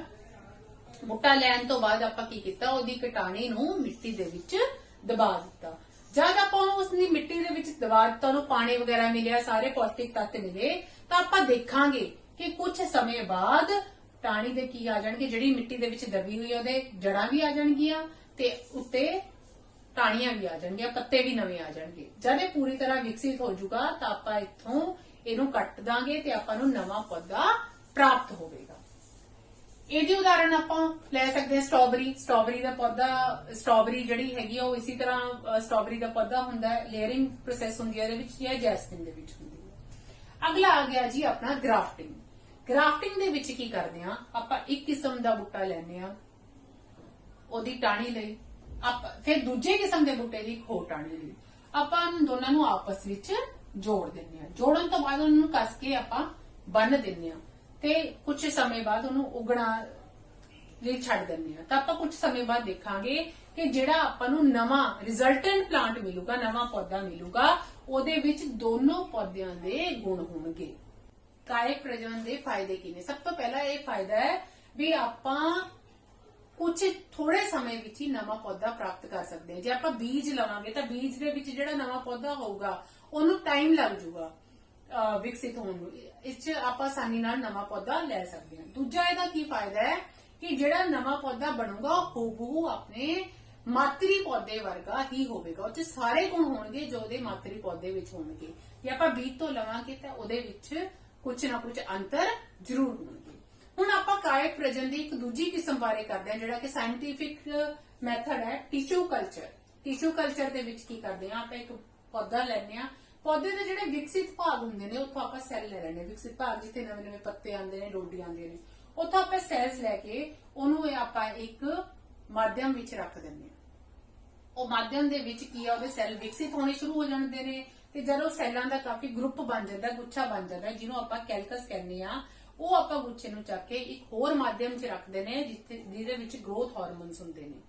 ਬੂਟਾ ਲੈਣ ਤੋਂ ਬਾਅਦ ਆਪਾਂ ਕੀ ਕੀਤਾ, ਉਹਦੀ ਕਟਾਣੀ ਨੂੰ ਮਿੱਟੀ ਦੇ ਵਿੱਚ ਦਬਾ ਦਿੱਤਾ। जब आप उसकी मिट्टी दे विच दबा दिता, पानी वगैरह मिलिया, सारे पौष्टिक तत्त मिले, तो आप देखांगे कि कुछ समय बाद टाणी दे की आ जाणगे, जिहड़ी मिट्टी दे विच दबी हुई ओहदे जड़ां भी आ जाणगियां ते उत्ते टाणियां भी आ जाणगियां, पत्ते भी नवे आ जाणगे। जद ये पूरी तरह विकसित हो जाऊगा तो आप इत्थों इहनूं कट दांगे ते आपां नूं नवां पौधा प्राप्त होवेगा। ਇਹਦੀ ਉਦਾਹਰਨ ਆਪਾਂ ਲੈ ਸਕਦੇ ਹਾਂ ਸਟ੍ਰਾਬੇਰੀ ਦਾ ਪੌਦਾ। ਸਟ੍ਰਾਬੇਰੀ ਜਿਹੜੀ ਹੈਗੀ ਉਹ ਇਸੇ ਤਰ੍ਹਾਂ ਸਟ੍ਰਾਬੇਰੀ ਦਾ ਪੌਦਾ ਹੁੰਦਾ ਹੈ, ਲੇਅਰਿੰਗ ਪ੍ਰੋਸੈਸ ਹੁੰਦੀ ਹੈ ਇਹਦੇ ਵਿੱਚ, ਜਾਂ ਜੈਸਮਿਨ ਦੇ ਵਿੱਚ ਹੁੰਦੀ ਹੈ। ਅਗਲਾ ਆ ਗਿਆ ਜੀ ਆਪਣਾ ਗ੍ਰਾਫਟਿੰਗ। ਗ੍ਰਾਫਟਿੰਗ ਦੇ ਵਿੱਚ ਕੀ ਕਰਦੇ ਆ, ਆਪਾਂ ਇੱਕ ਕਿਸਮ ਦਾ ਬੂਟਾ ਲੈਂਦੇ ਆ, ਉਹਦੀ ਟਾਹਣੀ ਲਈ, ਫਿਰ ਦੂਜੇ ਕਿਸਮ ਦੇ ਬੂਟੇ ਦੀ ਇੱਕ ਹੋਰ ਟਾਹਣੀ ਲਈ, ਆਪਾਂ ਦੋਨਾਂ ਨੂੰ ਆਪਸ ਵਿੱਚ ਜੋੜ ਦਿੰਦੇ ਆ। ਜੋੜਨ ਤੋਂ ਬਾਅਦ ਉਹਨਾਂ ਨੂੰ ਕੱਸ ਕੇ ਆਪਾਂ ਬੰਨ ਦਿੰਦੇ ਆ ਤੇ ਕੁਝ ਸਮੇਂ ਬਾਅਦ ਉਹਨੂੰ ਉਗਣਾ ਲਈ ਛੱਡ ਦਿੰਦੇ ਆ। ਤਾਂ ਆਪਾਂ ਕੁਝ ਸਮੇਂ ਬਾਅਦ ਦੇਖਾਂਗੇ ਕਿ ਜਿਹੜਾ ਆਪਾਂ ਨੂੰ ਨਵਾਂ ਰਿਜ਼ਲਟੈਂਟ ਪਲਾਂਟ ਮਿਲੂਗਾ, ਨਵਾਂ ਪੌਦਾ ਮਿਲੂਗਾ, ਉਹਦੇ ਵਿੱਚ ਦੋਨੋਂ ਪੌਦਿਆਂ ਦੇ ਗੁਣ ਹੋਣਗੇ। ਕਾਇਕ ਪ੍ਰਜਨਨ ਦੇ ਫਾਇਦੇ ਕੀ ਨੇ? ਸਭ ਤੋਂ ਪਹਿਲਾ ਇਹ ਫਾਇਦਾ ਹੈ ਵੀ ਆਪਾਂ ਕੁਝ ਥੋੜੇ ਸਮੇਂ ਵਿੱਚ ਹੀ ਨਵਾਂ ਪੌਦਾ ਪ੍ਰਾਪਤ ਕਰ ਸਕਦੇ ਹਾਂ। ਜੇ ਆਪਾਂ ਬੀਜ ਲਵਾਂਗੇ ਤਾਂ ਬੀਜ ਦੇ ਵਿੱਚ ਜਿਹੜਾ ਨਵਾਂ ਪੌਦਾ ਹੋਊਗਾ ਉਹਨੂੰ ਟਾਈਮ ਲੱਗ ਜਾਊਗਾ, ਵਿਕਸਿਤ ਹੋਣ ਨੂੰ ਇਸ 'ਚ ਆਪਾਂ ਆਸਾਨੀ ਨਾਲ ਨਵਾਂ ਪੌਦਾ ਲੈ ਸਕਦੇ ਹਾਂ। ਦੂਜਾ ਇਹਦਾ ਕੀ ਫਾਇਦਾ ਹੈ ਕਿ ਜਿਹੜਾ ਨਵਾਂ ਪੌਦਾ ਬਣੂਗਾ ਉਹ ਹੂਬਹੂ ਆਪਣੇ ਮਾਤਰੀ ਪੌਦੇ ਵਰਗਾ ਹੀ ਹੋਵੇਗਾ। ਉਹ 'ਚ ਸਾਰੇ ਗੁਣ ਹੋਣਗੇ ਜੋ ਉਹਦੇ ਮਾਤਰੀ ਪੌਦੇ ਵਿੱਚ ਹੋਣਗੇ। ਜੇ ਆਪਾਂ ਬੀਜ ਤੋਂ ਲਵਾਂਗੇ ਤਾਂ ਉਹਦੇ ਵਿੱਚ ਕੁਝ ਨਾ ਕੁਝ ਅੰਤਰ ਜ਼ਰੂਰ ਹੋਣਗੇ। ਹੁਣ ਆਪਾਂ ਕਾਇਕ ਪ੍ਰਜਨਨ ਦੀ ਇੱਕ ਦੂਜੀ ਕਿਸਮ ਬਾਰੇ ਕਰਦੇ ਹਾਂ, ਜਿਹੜਾ ਕਿ ਸਾਇੰਟੀਫਿਕ ਮੈਥਡ ਹੈ ਟਿਸ਼ੂ ਕਲਚਰ। ਟਿਸ਼ੂ ਕਲਚਰ ਦੇ ਵਿੱਚ ਕੀ ਕਰਦੇ ਹਾਂ, ਆਪਾਂ ਇੱਕ ਪੌਦਾ ਲੈਂਦੇ ਹਾਂ, ਪੌਦੇ ਦੇ ਜਿਹੜੇ ਵਿਕਸਿਤ ਭਾਗ ਹੁੰਦੇ ਨੇ ਉੱਥੋਂ ਆਪਾਂ ਸੈੱਲ ਲੈ ਲੈਣੇ। ਵਿਕਸਿਤ ਭਾਗ ਜਿੱਥੇ ਨਵੇਂ ਨਵੇਂ ਪੱਤੇ ਆਉਂਦੇ ਨੇ, ਡੋਡੀ ਆਉਂਦੇ ਨੇ, ਉੱਥੋਂ ਆਪਾਂ ਸੈਲਸ ਲੈ ਕੇ ਉਹਨੂੰ ਆਪਾਂ ਇੱਕ ਮਾਧਿਅਮ ਵਿੱਚ ਰੱਖ ਦਿੰਦੇ ਹਾਂ। ਉਹ ਮਾਧਿਅਮ ਦੇ ਵਿੱਚ ਕੀ ਆ, ਉਹਦੇ ਸੈੱਲ ਵਿਕਸਿਤ ਹੋਣੇ ਸ਼ੁਰੂ ਹੋ ਜਾਂਦੇ ਨੇ ਤੇ ਜਦੋਂ ਸੈੱਲਾਂ ਦਾ ਕਾਫੀ ਗਰੁੱਪ ਬਣ ਜਾਂਦਾ, ਗੁੱਛਾ ਬਣ ਜਾਂਦਾ, ਜਿਹਨੂੰ ਆਪਾਂ ਕੈਲਕਸ ਕਹਿੰਦੇ ਆ, ਉਹ ਆਪਾਂ ਗੁੱਛੇ ਨੂੰ ਚੱਕ ਕੇ ਇੱਕ ਹੋਰ ਮਾਧਿਅਮ 'ਚ ਰੱਖਦੇ ਨੇ ਜਿਹਦੇ ਵਿੱਚ ਗਰੋਥ ਹਾਰਮੋਨਸ ਹੁੰਦੇ ਨੇ।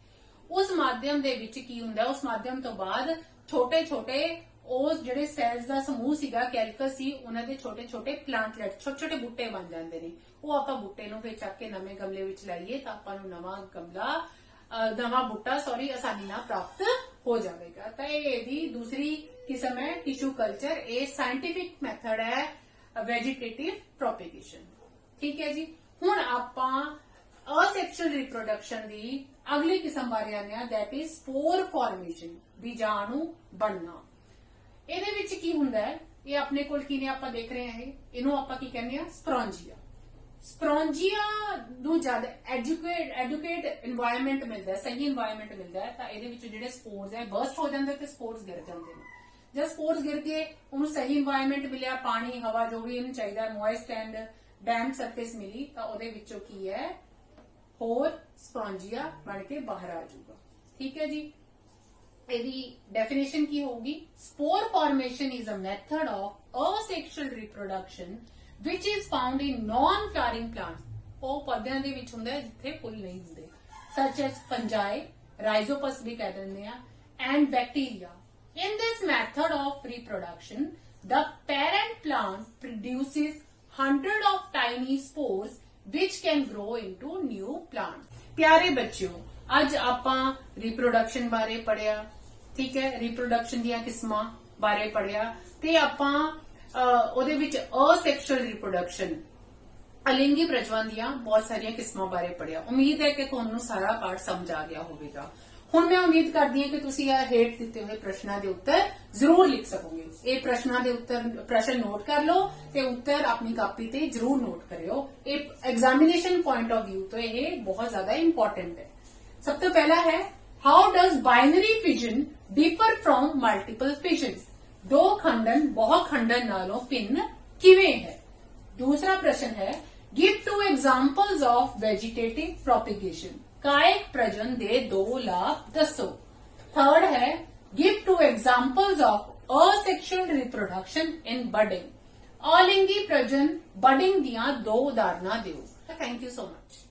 ਉਸ ਮਾਧਿਅਮ ਦੇ ਵਿੱਚ ਕੀ ਹੁੰਦਾ, ਉਸ ਮਾਧਿਅਮ ਤੋਂ ਬਾਅਦ ਛੋਟੇ ਛੋਟੇ ਉਸ ਜਿਹੜੇ ਸੈਲਸ ਦਾ ਸਮੂਹ ਸੀਗਾ, ਕੈਲਕਸ ਸੀ, ਉਹਨਾਂ ਦੇ ਛੋਟੇ ਛੋਟੇ ਪਲਾਂਟਲੈਟ, ਛੋਟੇ ਛੋਟੇ ਬੂਟੇ ਬਣ ਜਾਂਦੇ ਨੇ। ਉਹ ਆਪਾਂ ਬੂਟੇ ਨੂੰ ਫਿਰ ਚੱਕ ਕੇ ਨਵੇਂ ਗਮਲੇ ਵਿੱਚ ਲਾਈਏ ਤਾਂ ਆਪਾਂ ਨੂੰ ਨਵਾਂ ਬੂਟਾ ਆਸਾਨੀ ਨਾਲ ਪ੍ਰਾਪਤ ਹੋ ਜਾਵੇਗਾ। ਤਾਂ ਇਹ ਇਹਦੀ ਦੂਸਰੀ ਕਿਸਮ ਹੈ ਟਿਸ਼ੂ ਕਲਚਰ। ਇਹ ਸਾਇੰਟੀਫਿਕ ਮੈਥਡ ਹੈ ਵੈਜੀਟੇਟਿਵ ਪ੍ਰੋਪੇਗੇਸ਼ਨ। ਠੀਕ ਹੈ ਜੀ। ਹੁਣ ਆਪਾਂ ਅਸੈਕਸ਼ੁਅਲ ਰਿਪਰੋਡਕਸ਼ਨ ਦੀ ਅਗਲੀ ਕਿਸਮ ਬਾਰੇ ਆਉਂਦੇ ਹਾਂ, ਦੈਟ ਇਜ਼ ਸਪੋਰ ਫਾਰਮੇਸ਼ਨ, ਬੀਜਾਣੂ ਬਣਨਾ। ਇਹਦੇ ਵਿੱਚ ਕੀ ਹੁੰਦਾ ਹੈ, ਇਹ ਆਪਣੇ ਕੋਲ ਕੀ ਨੇ ਆਪਾਂ ਦੇਖ ਰਹੇ ਹਾਂ, ਇਹਨੂੰ ਆਪਾਂ ਕੀ ਕਹਿੰਦੇ ਆ, ਸਪਰੋਂਜੀਆ। ਸਪਰੋਂਜੀਆ ਨੂੰ ਜਦ ਐਡੂਕੇਟ এনवायरमेंट ਮਿਲਦਾ ਹੈ, ਸਹੀ এনवायरमेंट ਮਿਲਦਾ ਹੈ, ਤਾਂ ਇਹਦੇ ਵਿੱਚ ਜਿਹੜੇ ਸਪੋਰਸ ਹੈ ਬਰਸਟ ਹੋ ਜਾਂਦੇ ਤੇ ਸਪੋਰਸ ਗਿਰ ਜਾਂਦੇ ਨੇ। ਜਦ ਸਪੋਰਸ ਗਿਰ ਕੇ ਉਹਨੂੰ ਸਹੀ এনवायरमेंट ਮਿਲਿਆ, ਪਾਣੀ, ਹਵਾ, ਜੋ ਵੀ ਇਹਨੂੰ ਚਾਹੀਦਾ, ਮੋਇਸਟ ਐਂਡ ਡੈਮ ਸਰਫੇਸ ਮਿਲੀ, ਤਾਂ ਉਹਦੇ ਵਿੱਚੋਂ ਕੀ ਹੈ, ਹੋਰ ਸਪਰੋਂਜੀਆ ਬਣ ਕੇ ਬਾਹਰ ਆ ਜਾਊਗਾ। ਠੀਕ ਹੈ ਜੀ। ਇਹਦੀ ਡੈਫੀਨੇਸ਼ਨ ਕੀ ਹੋਊਗੀ, spore formation is a method of asexual reproduction which is found in non-flowering plants. ਉਹ ਪੌਦਿਆਂ ਦੇ ਵਿੱਚ ਹੁੰਦਾ ਹੈ ਜਿੱਥੇ ਫੁੱਲ ਨਹੀਂ ਹੁੰਦੇ, such as fungi, rhizopus ਵੀ ਕਹਿ ਦਿੰਦੇ ਆ, and bacteria. In this method of reproduction, the parent plant produces hundred of tiny spores which can grow into new plants. ਪਿਆਰੇ ਬੱਚਿਓ, ਅੱਜ ਆਪਾਂ ਰਿਪਰੋਡਕਸ਼ਨ ਬਾਰੇ ਪੜਿਆ। ਠੀਕ ਹੈ, ਰਿਪਰੋਡਕਸ਼ਨ ਦੀਆਂ ਕਿਸਮਾਂ ਬਾਰੇ ਪੜਿਆ ਤੇ ਆਪਾਂ ਉਹਦੇ ਵਿੱਚ ਅਸੈਕਸ਼ੁਅਲ ਰਿਪਰੋਡਕਸ਼ਨ, ਅਲਿੰਗੀ ਪ੍ਰਜਨਨ ਦੀਆਂ ਬਹੁਤ ਸਾਰੀਆਂ ਕਿਸਮਾਂ ਬਾਰੇ ਪੜਿਆ। ਉਮੀਦ ਹੈ ਕਿ ਤੁਹਾਨੂੰ ਸਾਰਾ ਪਾਠ ਸਮਝ ਆ ਗਿਆ ਹੋਵੇਗਾ। ਹੁਣ ਮੈਂ ਉਮੀਦ ਕਰਦੀ ਹਾਂ ਕਿ ਤੁਸੀਂ ਇਹ ਹੇਠ ਦਿੱਤੇ ਹੋਏ ਪ੍ਰਸ਼ਨਾਂ ਦੇ ਉੱਤਰ ਜ਼ਰੂਰ ਲਿਖ ਸਕੋਗੇ। ਇਹ ਪ੍ਰਸ਼ਨਾਂ ਦੇ ਪ੍ਰਸ਼ਨ ਨੋਟ ਕਰ ਲਓ ਤੇ ਉੱਤਰ ਆਪਣੀ ਕਾਪੀ ਤੇ ਜ਼ਰੂਰ ਨੋਟ ਕਰਿਓ। ਇਹ ਐਗਜ਼ਾਮੀਨੇਸ਼ਨ ਪੁਆਇੰਟ ਆਫ ਵਿਊ ਤੋਂ ਇਹ ਬਹੁਤ ਜ਼ਿਆਦਾ ਇੰਪੋਰਟੈਂਟ ਹੈ। ਸਭ ਤੋਂ ਪਹਿਲਾ ਹੈ, how does binary fission differ from multiple fission? ਦੋ ਖੰਡਨ ਬਹੁ ਖੰਡਨ ਨਾਲੋਂ ਭਿੰਨ ਕਿਵੇਂ ਹੈ? ਦੂਸਰਾ ਪ੍ਰਸ਼ਨ ਹੈ, give 2 examples of vegetative propagation. ਕਾਇਕ ਪ੍ਰਜਨਨ ਦੇ 2 ਲਾਭ ਦੱਸੋ। ਥਰਡ ਹੈ, give 2 examples of asexual reproduction in budding. ਅਲਿੰਗੀ ਪ੍ਰਜਨਨ, ਬਡਿੰਗ ਦੀਆਂ 2 ਉਦਾਹਰਨਾਂ ਦਿਓ। Thank you so much.